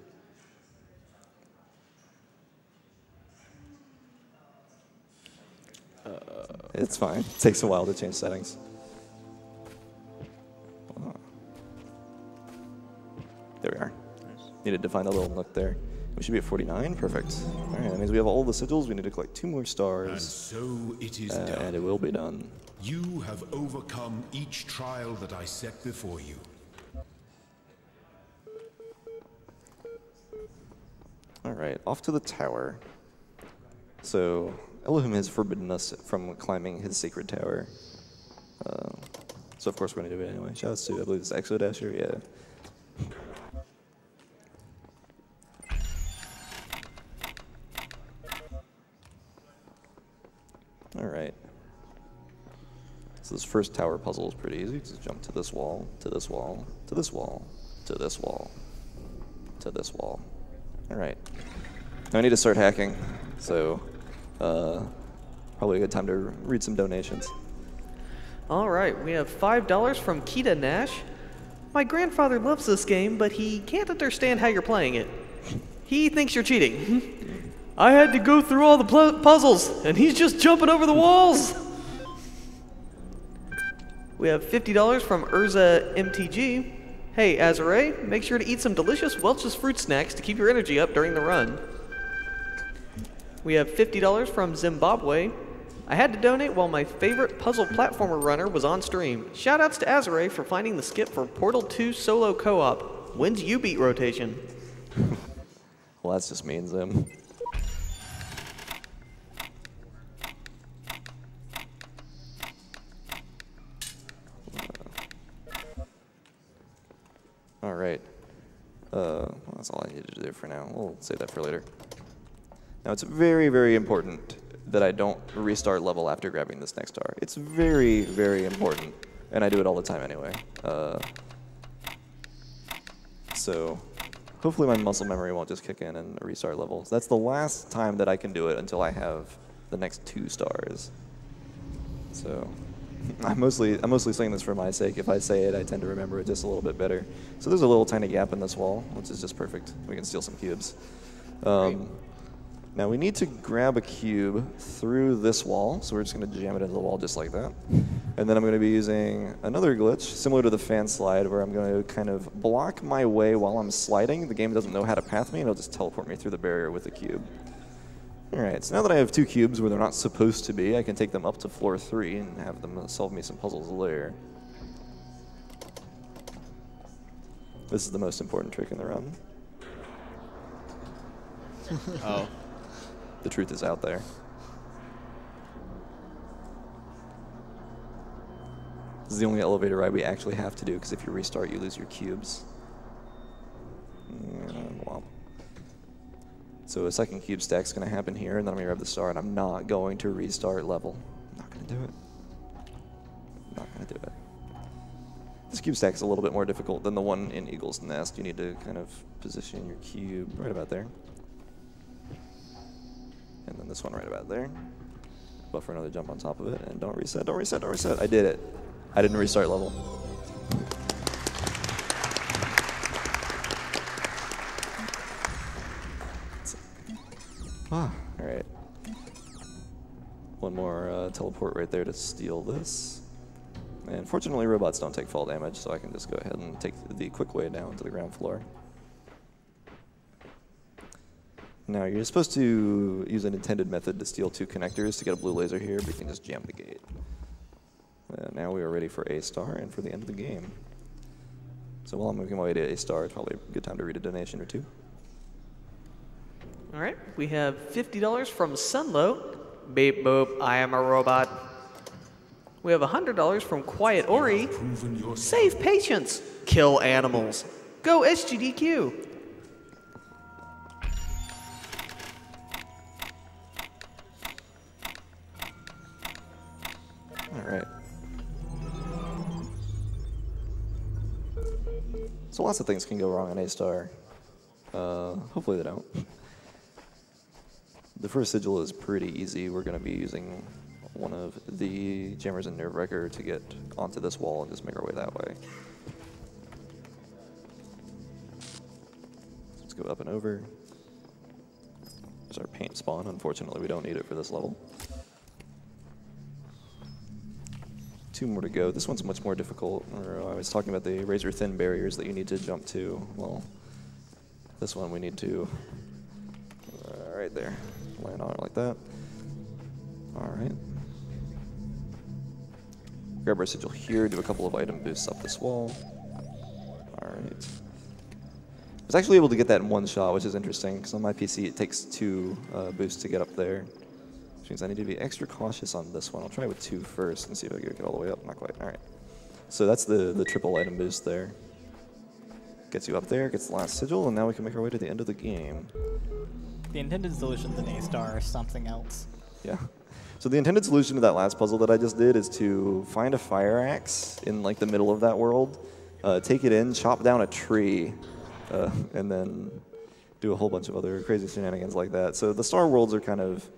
It's fine. It takes a while to change settings. There we are. Needed to find a little nook there. We should be at 49. Perfect. All right, that means we have all the sigils. We need to collect 2 more stars. And so it is done. And it will be done. You have overcome each trial that I set before you. All right, off to the tower. So Elohim has forbidden us from climbing his sacred tower. So of course we're gonna do it anyway. Shoutouts to, I believe it's Exodasher, yeah. All right. So this first tower puzzle is pretty easy. Just jump to this wall, to this wall, to this wall, to this wall, to this wall. All right. Now I need to start hacking, so probably a good time to read some donations. All right, we have $5 from Kita Nash. My grandfather loves this game, but he can't understand how you're playing it. He thinks you're cheating. I had to go through all the puzzles, and he's just jumping over the walls. We have $50 from Urza MTG. Hey, Azorae, make sure to eat some delicious Welch's fruit snacks to keep your energy up during the run. We have $50 from Zimbabwe. I had to donate while my favorite puzzle platformer runner was on stream. Shoutouts to Azorae for finding the skip for Portal 2 solo co-op. When's you beat rotation? Well, that's just me and Zim. All right. Well, that's all I needed to do for now. We'll save that for later. Now it's very, very important that I don't restart level after grabbing this next star. It's very, very important, and I do it all the time anyway. So hopefully my muscle memory won't just kick in and restart levels. That's the last time that I can do it until I have the next 2 stars. So I'm mostly saying this for my sake. If I say it, I tend to remember it just a little bit better. So there's a little tiny gap in this wall, which is just perfect. We can steal some cubes. Now we need to grab a cube through this wall, so we're just going to jam it into the wall just like that. And then I'm going to be using another glitch, similar to the fan slide, where I'm going to kind of block my way while I'm sliding. The game doesn't know how to path me, and it'll just teleport me through the barrier with the cube. Alright, so now that I have 2 cubes where they're not supposed to be, I can take them up to floor 3 and have them solve me some puzzles there. This is the most important trick in the run. Oh. The truth is out there. This is the only elevator ride we actually have to do, because if you restart, you lose your cubes. Wow. So a second cube stack's going to happen here, and then I'm going to grab the star, and I'm not going to restart level. I'm not going to do it. I'm not going to do it. This cube stack is a little bit more difficult than the one in Eagle's Nest. You need to kind of position your cube right about there. And then this one right about there. Buffer another jump on top of it, and don't reset, don't reset, don't reset. I did it. I didn't restart level. Alright. One more teleport right there to steal this. And fortunately robots don't take fall damage, so I can just go ahead and take the quick way down to the ground floor. Now you're supposed to use an intended method to steal 2 connectors to get a blue laser here, but you can just jam the gate. And now we are ready for A star and for the end of the game. So while I'm moving my way to A star, it's probably a good time to read a donation or 2. All right, we have $50 from Sunlow. Beep boop, I am a robot. We have $100 from Quiet Ori. Save patients, kill animals. Go SGDQ. All right. So lots of things can go wrong on A star. Hopefully they don't. The first sigil is pretty easy. We're going to be using one of the jammers and nerve wrecker to get onto this wall and just make our way that way. Let's go up and over. There's our paint spawn. Unfortunately, we don't need it for this level. 2 more to go. This one's much more difficult. I was talking about the razor-thin barriers that you need to jump to. Well, this one we need to right there. Land on it like that. All right. Grab our sigil here, do a couple of item boosts up this wall. All right. I was actually able to get that in one shot, which is interesting, because on my PC it takes 2 boosts to get up there. Which means I need to be extra cautious on this one. I'll try with 2 first and see if I can get all the way up. Not quite. All right. So that's the triple item boost there. Gets you up there, gets the last sigil, and now we can make our way to the end of the game. The intended solutions in A-star are something else. Yeah. So the intended solution to that last puzzle that I just did is to find a fire axe in like the middle of that world, take it in, chop down a tree, and then do a whole bunch of other crazy shenanigans like that. So the star worlds are kind of,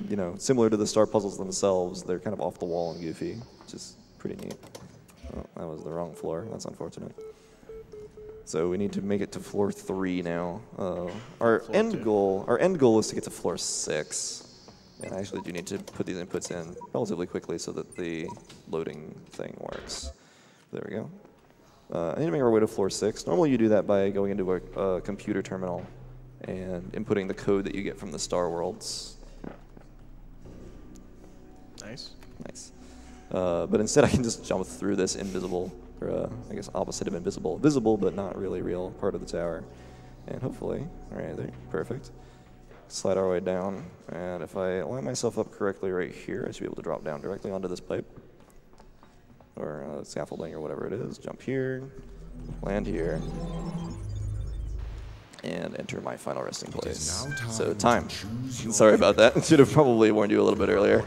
you know, similar to the star puzzles themselves. They're kind of off the wall and goofy, which is pretty neat. Oh, that was the wrong floor. That's unfortunate. So we need to make it to floor 3 now. Our end goal is to get to floor 6. And I actually do need to put these inputs in relatively quickly so that the loading thing works. There we go. I need to make our way to floor 6. Normally you do that by going into a computer terminal and inputting the code that you get from the star worlds. Nice. Nice. But instead I can just jump through this invisible, or I guess opposite of invisible. Visible, but not really real part of the tower. And hopefully, all right, there, perfect. Slide our way down, and if I line myself up correctly right here, I should be able to drop down directly onto this pipe. Or scaffolding or whatever it is. Jump here, land here. and enter my final resting place. now time So to time. choose your Sorry about that. Should have probably warned you a little bit earlier.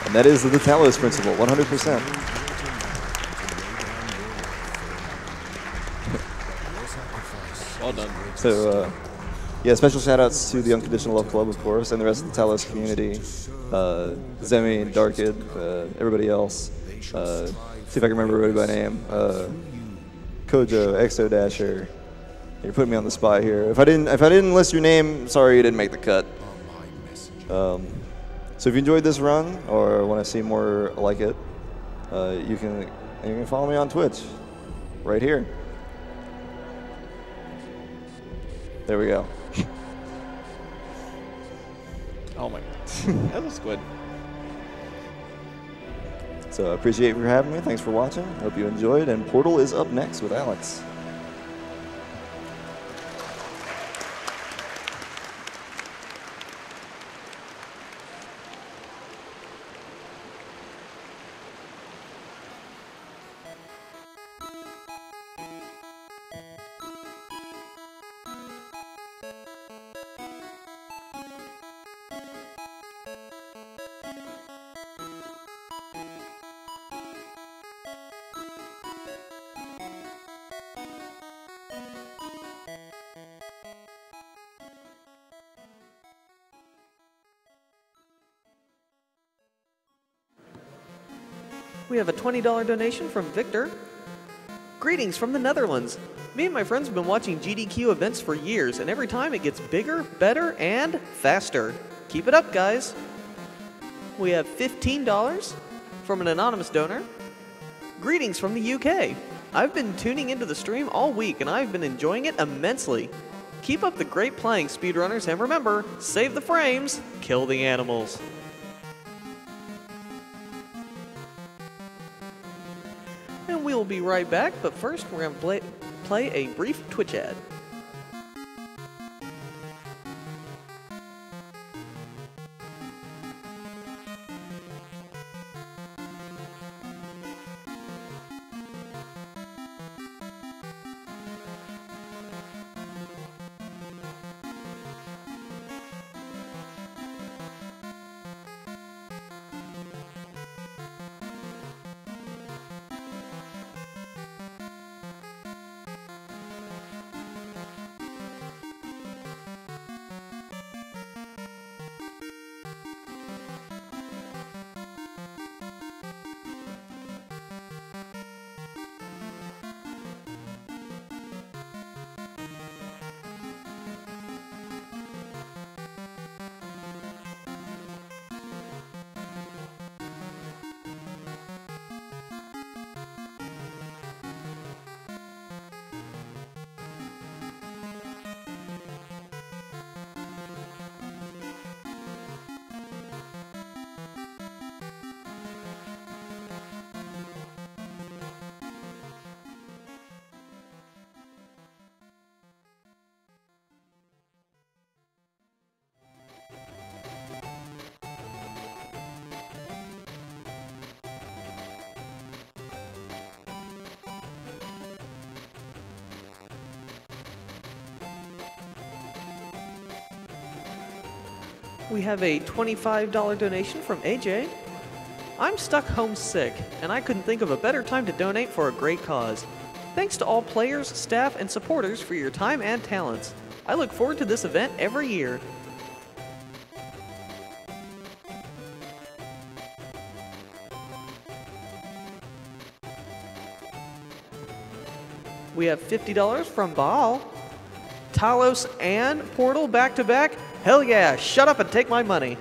And that is the Talos principle, 100%. Well done. So, yeah, special shout-outs to the Unconditional Love Club, of course, and the rest of the Talos community. Zemi, Darkid, everybody else. See if I can remember everybody by name. Kojo, Exo Dasher. You're putting me on the spot here. If I didn't list your name, sorry you didn't make the cut. So if you enjoyed this run or want to see more like it, you can follow me on Twitch, right here. There we go. Oh my god. That was good. So I appreciate you for having me. Thanks for watching. Hope you enjoyed. And Portal is up next with Alex. We have a $20 donation from Victor. Greetings from the Netherlands. Me and my friends have been watching GDQ events for years, and every time it gets bigger, better, and faster. Keep it up, guys. We have $15 from an anonymous donor. Greetings from the UK. I've been tuning into the stream all week, and I've been enjoying it immensely. Keep up the great playing, speedrunners, and remember, save the frames, kill the animals. And we'll be right back, but first we're going to play a brief Twitch ad. We have a $25 donation from AJ. I'm stuck home sick, and I couldn't think of a better time to donate for a great cause. Thanks to all players, staff, and supporters for your time and talents. I look forward to this event every year. We have $50 from Baal. Talos and Portal back-to-back. Hell yeah, shut up and take my money.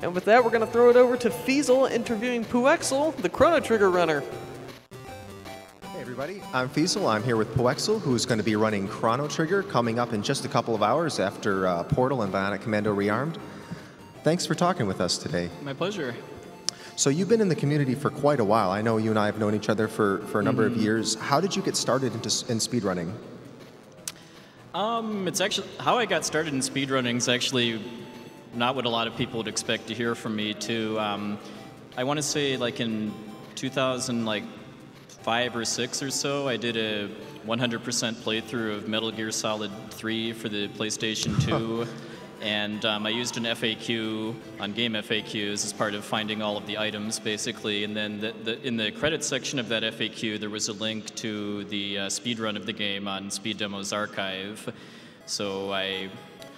And with that, we're going to throw it over to Feasel interviewing Puexel, the Chrono Trigger runner. Hey everybody, I'm Feasel. I'm here with Puexel, who's going to be running Chrono Trigger coming up in just a couple of hours after Portal and Bionic Commando Rearmed. Thanks for talking with us today. My pleasure. So you've been in the community for quite a while. I know you and I have known each other for a number of years. How did you get started in speedrunning? It's actually how I got started in speedrunning is actually not what a lot of people would expect to hear from me. I want to say like in 2005 or 6 or so, I did a 100% playthrough of Metal Gear Solid 3 for the PlayStation 2. And I used an FAQ on Game FAQs as part of finding all of the items, basically. And then in the credits section of that FAQ, there was a link to the speedrun of the game on Speed Demo's archive. So I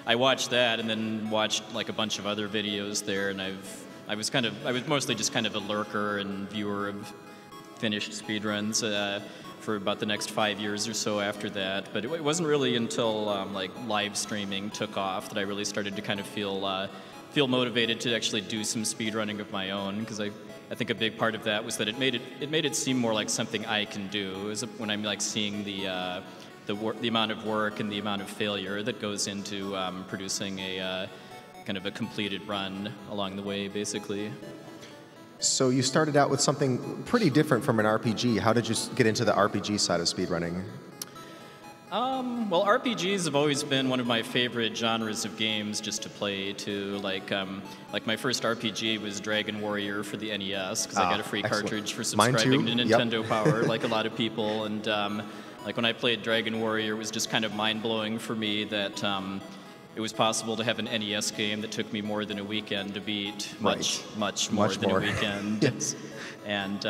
watched that, and then watched like a bunch of other videos there. And I was mostly just kind of a lurker and viewer of finished speedruns for about the next 5 years or so after that. But it wasn't really until like live streaming took off that I really started to kind of feel motivated to actually do some speedrunning of my own, because I think a big part of that was that it made it seem more like something I can do, when I'm like seeing the amount of work and the amount of failure that goes into producing a kind of a completed run along the way, basically. So you started out with something pretty different from an RPG. How did you get into the RPG side of speedrunning? Well, RPGs have always been one of my favorite genres of games just to play too. Like my first RPG was Dragon Warrior for the NES, because I got a free cartridge for subscribing to Nintendo Power, like a lot of people. And like when I played Dragon Warrior, it was just kind of mind-blowing for me that it was possible to have an NES game that took me more than a weekend to beat, much more than a weekend. Yes. And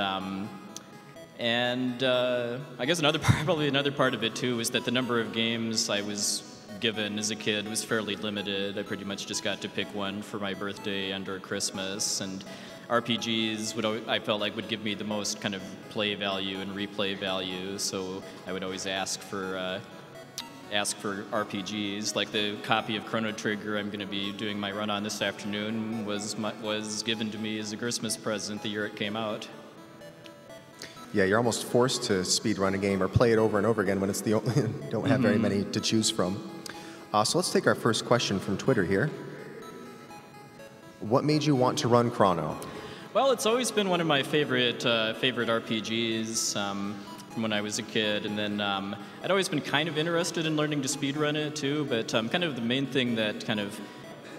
I guess probably another part of it too was that the number of games I was given as a kid was fairly limited. I pretty much just got to pick one for my birthday and or Christmas, and RPGs I felt like would give me the most kind of play value and replay value, so I would always ask for RPGs. Like the copy of Chrono Trigger I'm going to be doing my run on this afternoon was given to me as a Christmas present the year it came out. Yeah, you're almost forced to speedrun a game or play it over and over again when it's the only don't have very many to choose from. So let's take our first question from Twitter here. What made you want to run Chrono? Well, it's always been one of my favorite RPGs. From when I was a kid, and then I'd always been kind of interested in learning to speedrun it too, but kind of the main thing that kind of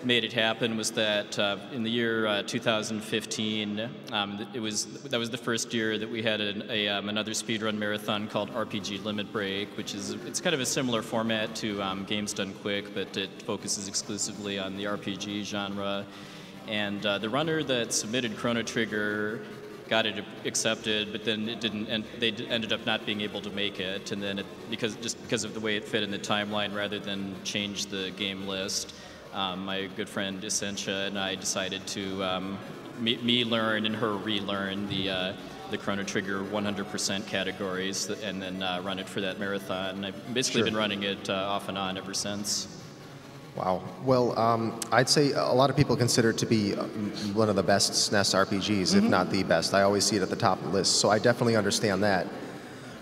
made it happen was that in the year 2015, that was the first year that we had another speedrun marathon called RPG Limit Break, it's kind of a similar format to Games Done Quick, but it focuses exclusively on the RPG genre. And the runner that submitted Chrono Trigger got it accepted, but then it didn't, and they ended up not being able to make it. And then because of the way it fit in the timeline, rather than change the game list, my good friend Essentia and I decided to me learn and her relearn the Chrono Trigger 100% categories, and then run it for that marathon. I've basically been running it off and on ever since. Wow. Well, I'd say a lot of people consider it to be one of the best SNES RPGs, if not the best. I always see it at the top of the list, so I definitely understand that.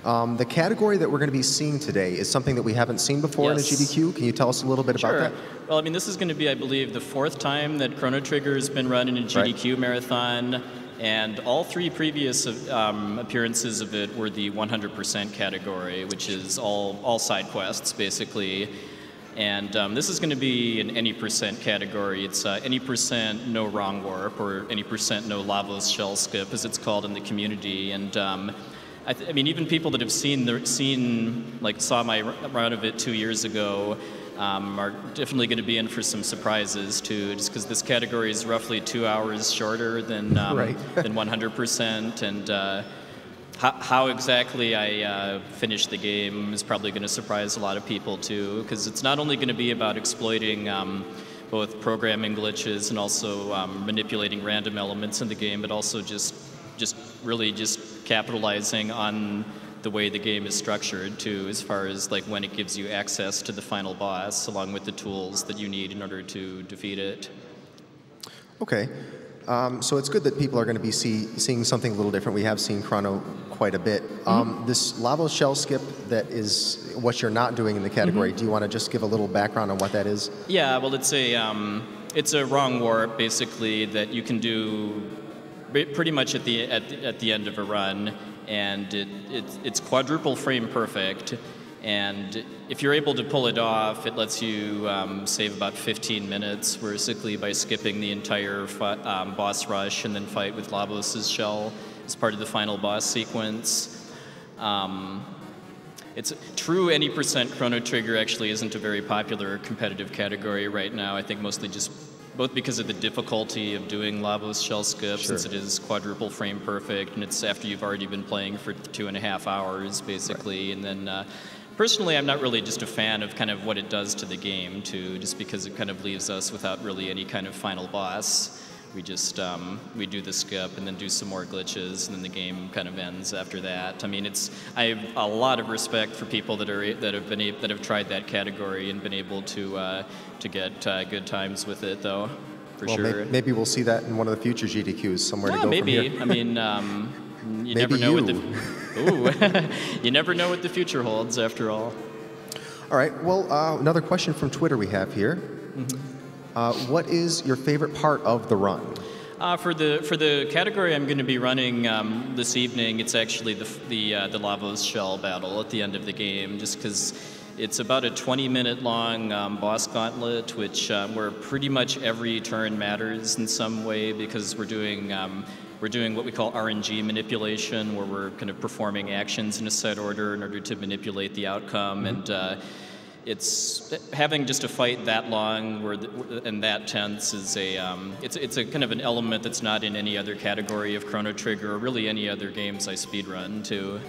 The category that we're going to be seeing today is something that we haven't seen before in a GDQ. Can you tell us a little bit about that? Well, I mean, this is going to be, I believe, the 4th time that Chrono Trigger has been run in a GDQ marathon, and all 3 previous appearances of it were the 100% category, which is all side quests, basically. And this is going to be an any percent category. It's any percent no wrong warp, or any percent no Lavos shell skip, as it's called in the community. And I mean, even people that have saw my run of it 2 years ago are definitely going to be in for some surprises too, just because this category is roughly 2 hours shorter than than 100%, and how exactly I finish the game is probably going to surprise a lot of people too, because it's not only going to be about exploiting both programming glitches and also manipulating random elements in the game, but also just really capitalizing on the way the game is structured too, as far as like when it gives you access to the final boss, along with the tools that you need in order to defeat it. Okay. So it's good that people are going to be seeing something a little different. We have seen Chrono quite a bit. This Lavos shell skip, that is what you're not doing in the category. Do you want to just give a little background on what that is? Yeah, well, it's a wrong warp, basically, that you can do pretty much at the end of a run, and it's quadruple frame perfect. And if you're able to pull it off, it lets you save about 15 minutes, basically by skipping the entire boss rush and then fight with Lavos' shell. as part of the final boss sequence. It's true, any percent Chrono Trigger actually isn't a very popular competitive category right now. I think mostly just both because of the difficulty of doing Lavos shell skip, since it is quadruple frame perfect, and it's after you've already been playing for 2.5 hours, basically. And then, personally, I'm not really just a fan of kind of what it does to the game, too, just because it kind of leaves us without really any kind of final boss. We just, we do the skip and then do some more glitches, and then the game kind of ends after that. I mean, I have a lot of respect for people that have tried that category and been able to get good times with it, though, for sure. Maybe we'll see that in one of the future GDQs, somewhere to go maybe. from here. I mean, you never know what you never know what the future holds, after all. All right. Well, another question from Twitter we have here. What is your favorite part of the run? For the category I'm going to be running this evening, it's actually the Lavos shell battle at the end of the game, just because it's about a 20-minute long boss gauntlet, which where pretty much every turn matters in some way, because we're doing what we call RNG manipulation, where we're kind of performing actions in a set order in order to manipulate the outcome, and it's having just a fight that long and that tense is it's a kind of an element that's not in any other category of Chrono Trigger or really any other games I speedrun too.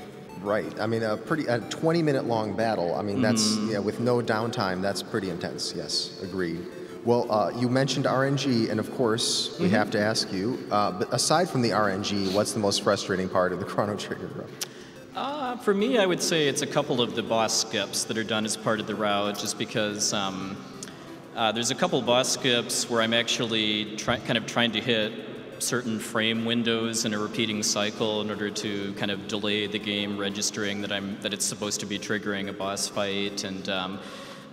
Right. I mean, a 20-minute long battle. I mean, that's with no downtime. That's pretty intense. Yes, agreed. Well, you mentioned RNG, and of course, we have to ask you. But aside from the RNG, what's the most frustrating part of the Chrono Trigger run? For me, I would say it's a couple of the boss skips that are done as part of the route, just because there's a couple boss skips where I'm actually kind of trying to hit certain frame windows in a repeating cycle in order to kind of delay the game registering that it's supposed to be triggering a boss fight, and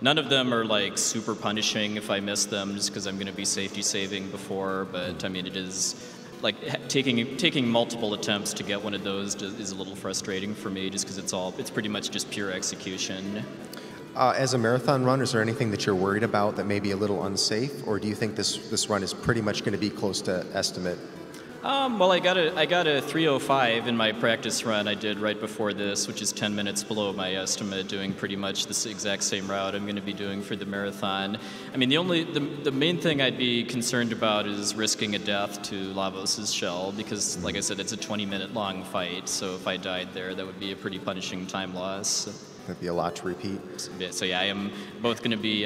none of them are like super punishing if I miss them, just because I'm going to be safety saving before. But I mean, it is like taking multiple attempts to get one of those is a little frustrating for me, just because it's pretty much just pure execution. As a marathon run, is there anything that you're worried about that may be a little unsafe, or do you think this run is pretty much going to be close to estimate? Well, I got a 3:05 in my practice run I did right before this, which is 10 minutes below my estimate, doing pretty much the exact same route I'm going to be doing for the marathon. I mean, the main thing I'd be concerned about is risking a death to Lavos' shell, because, like I said, it's a 20-minute long fight, so if I died there, that would be a pretty punishing time loss. That'd be a lot to repeat. So yeah, I am both going to be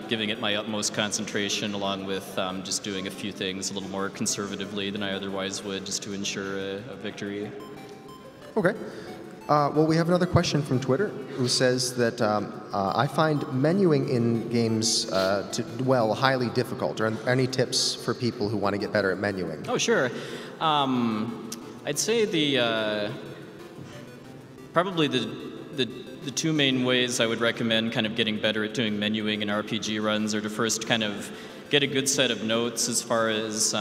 giving it my utmost concentration, along with just doing a few things a little more conservatively than I otherwise would, just to ensure a victory. Okay. Well, we have another question from Twitter, who says that I find menuing in games highly difficult. Are there any tips for people who want to get better at menuing? Oh, sure. I'd say probably the two main ways I would recommend kind of getting better at doing menuing in RPG runs are to first kind of get a good set of notes as far as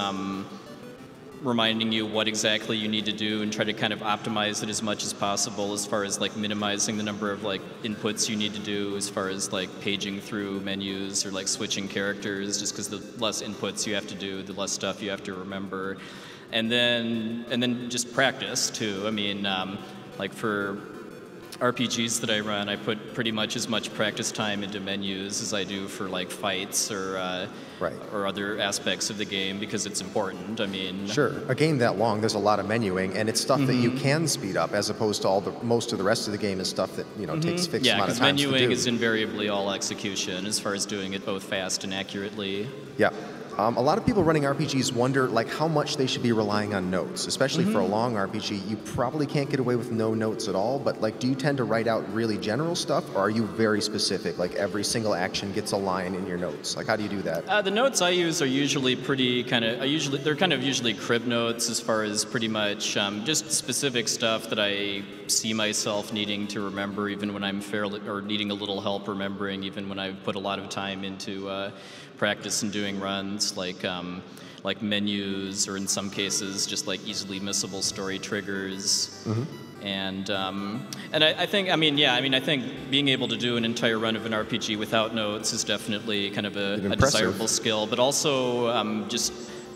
reminding you what exactly you need to do, and try to kind of optimize it as much as possible as far as like minimizing the number of like inputs you need to do as far as like paging through menus or like switching characters, just because the less inputs you have to do, the less stuff you have to remember. And then just practice too. I mean, like for RPGs that I run, I put pretty much as much practice time into menus as I do for like fights or other aspects of the game, because it's important. I mean, sure, a game that long, there's a lot of menuing, and it's stuff that you can speed up, as opposed to most of the rest of the game is stuff that takes fixed amount of time to do. Yeah, because menuing is invariably all execution as far as doing it both fast and accurately. Yeah. A lot of people running RPGs wonder like how much they should be relying on notes, especially for a long RPG. You probably can't get away with no notes at all, but like, do you tend to write out really general stuff, or are you very specific, like every single action gets a line in your notes? Like, how do you do that? The notes I use are usually pretty usually crib notes, as far as pretty much just specific stuff that I see myself needing to remember, even when I'm needing a little help remembering, even when I've put a lot of time into practice and doing runs, like menus, or in some cases just like easily missable story triggers. And I think I think being able to do an entire run of an RPG without notes is definitely kind of a desirable skill, but also just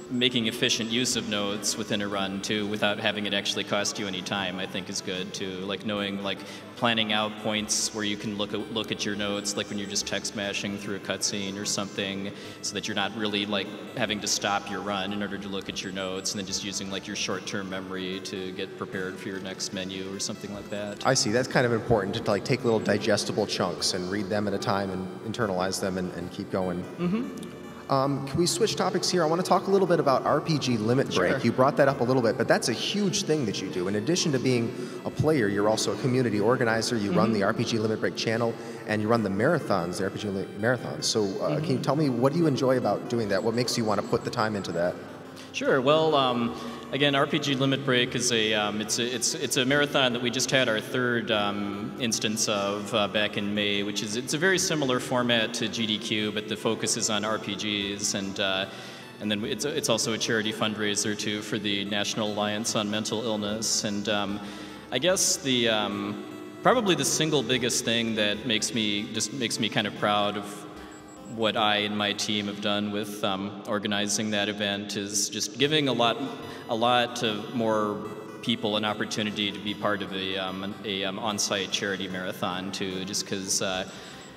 making efficient use of nodes within a run too, without having it actually cost you any time, I think is good too. Like knowing, like planning out points where you can look at your notes, like when you're just text mashing through a cutscene or something, so that you're not really like having to stop your run in order to look at your notes, and then just using like your short-term memory to get prepared for your next menu or something like that. I see. That's kind of important to like take little digestible chunks and read them at a time and internalize them and keep going. Can we switch topics here? I want to talk a little bit about RPG Limit Break. Sure. You brought that up a little bit, but that's a huge thing that you do. In addition to being a player, you're also a community organizer. You run the RPG Limit Break channel, and you run the marathons, the RPG marathons. So can you tell me, what do you enjoy about doing that? What makes you want to put the time into that? Sure. Well, again, RPG Limit Break is it's a marathon that we just had our third instance of back in May, which is it's a very similar format to GDQ, but the focus is on RPGs, and then it's also a charity fundraiser too for the National Alliance on Mental Illness, and I guess the probably the single biggest thing that makes me kind of proud of what I and my team have done with organizing that event is just giving a lot of more people an opportunity to be part of a on-site charity marathon too. Just because, I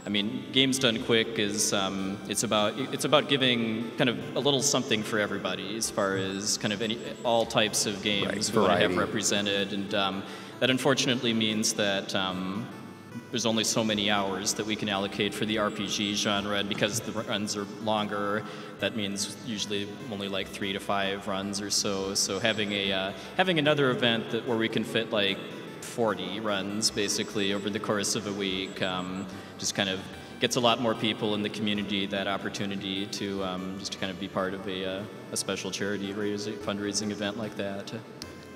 mean, Games Done Quick is it's about giving kind of a little something for everybody as far as kind of all types of games we want to have represented, and that unfortunately means that. There's only so many hours that we can allocate for the RPG genre, and because the runs are longer, that means usually only like 3 to 5 runs or so. So having another event where we can fit like 40 runs basically over the course of a week just kind of gets a lot more people in the community that opportunity to just to kind of be part of a special charity fundraising event like that.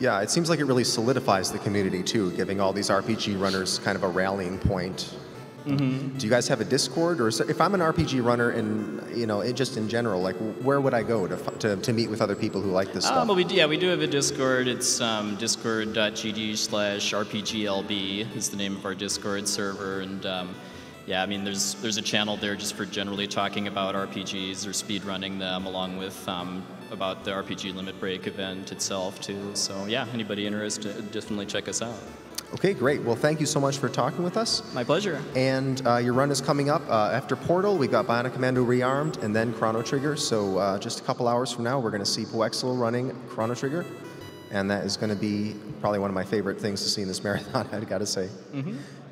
Yeah, it seems like it really solidifies the community too, giving all these RPG runners kind of a rallying point. Do you guys have a Discord, or if I'm an RPG runner and just in general, like where would I go to meet with other people who like this stuff? Well, we do have a Discord. It's discord.gg/RPGLB is the name of our Discord server, and yeah, I mean there's a channel there just for generally talking about RPGs or speedrunning them, along with about the RPG Limit Break event itself too. So yeah, anybody interested, definitely check us out. Okay, great. Well, thank you so much for talking with us. My pleasure. And your run is coming up after Portal. We got Bionic Commando Rearmed, and then Chrono Trigger. So just a couple hours from now, we're going to see Poexel running Chrono Trigger, and that is going to be probably one of my favorite things to see in this marathon, I got to say.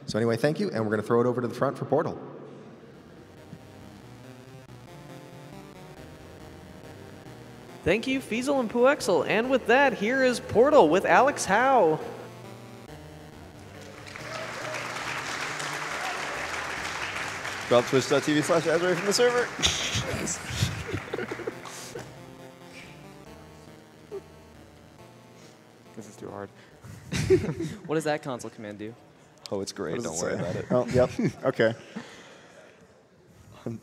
So anyway, thank you, and we're going to throw it over to the front for Portal. Thank you, Fiesel and Poexel. And with that, here is Portal with Alex Howe. Drop twitch.tv/Azorae from the server. This is too hard. What does that console command do? Oh, it's great. Don't worry about it. Oh, yep. Okay.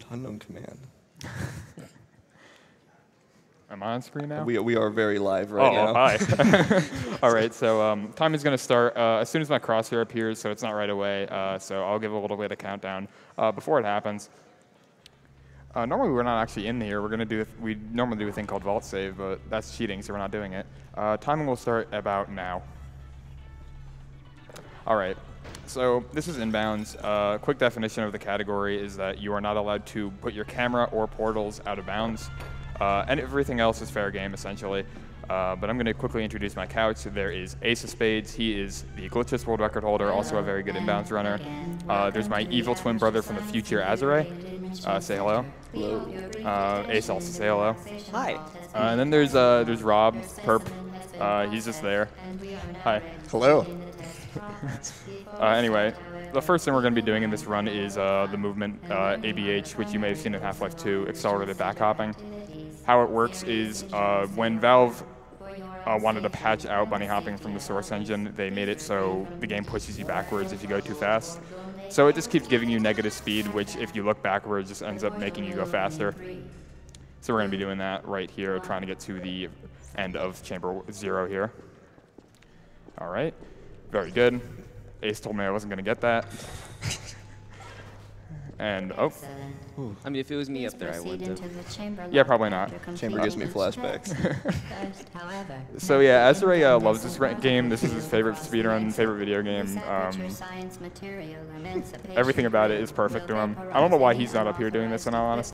Unknown command. Am I on screen now? We are very live right now. Oh, hi. All right, so time is going to start as soon as my crosshair appears, so it's not right away. So I'll give a little bit of countdown before it happens. Normally we're not actually in here. We normally do a thing called vault save, but that's cheating, so we're not doing it. Timing will start about now. All right. So this is inbounds. Quick definition of the category is that you are not allowed to put your camera or portals out of bounds. And everything else is fair game, essentially. But I'm going to quickly introduce my couch. There is Ace of Spades. He is the glitchless world record holder, also a very good inbounds runner. There's my evil twin brother from the future, Azorae. Say hello. Hello. Ace also say hello. Hi. And then there's Rob, Perp. He's just there. Hi. Hello. Anyway, the first thing we're going to be doing in this run is the movement ABH, which you may have seen in Half-Life 2, accelerated backhopping. How it works is when Valve wanted to patch out bunny hopping from the source engine, they made it so the game pushes you backwards if you go too fast. So it just keeps giving you negative speed, which if you look backwards just ends up making you go faster. So we're going to be doing that right here, trying to get to the end of Chamber 0 here. All right. Very good. Ace told me I wasn't going to get that. And, oh. I mean, if it was me up there, I would have. Yeah, probably not. Chamber gives me flashbacks. So yeah, Azorae loves this game. This is his favorite speedrun, favorite video game. Everything about it is perfect to him. I don't know why he's not up here doing this in all honesty.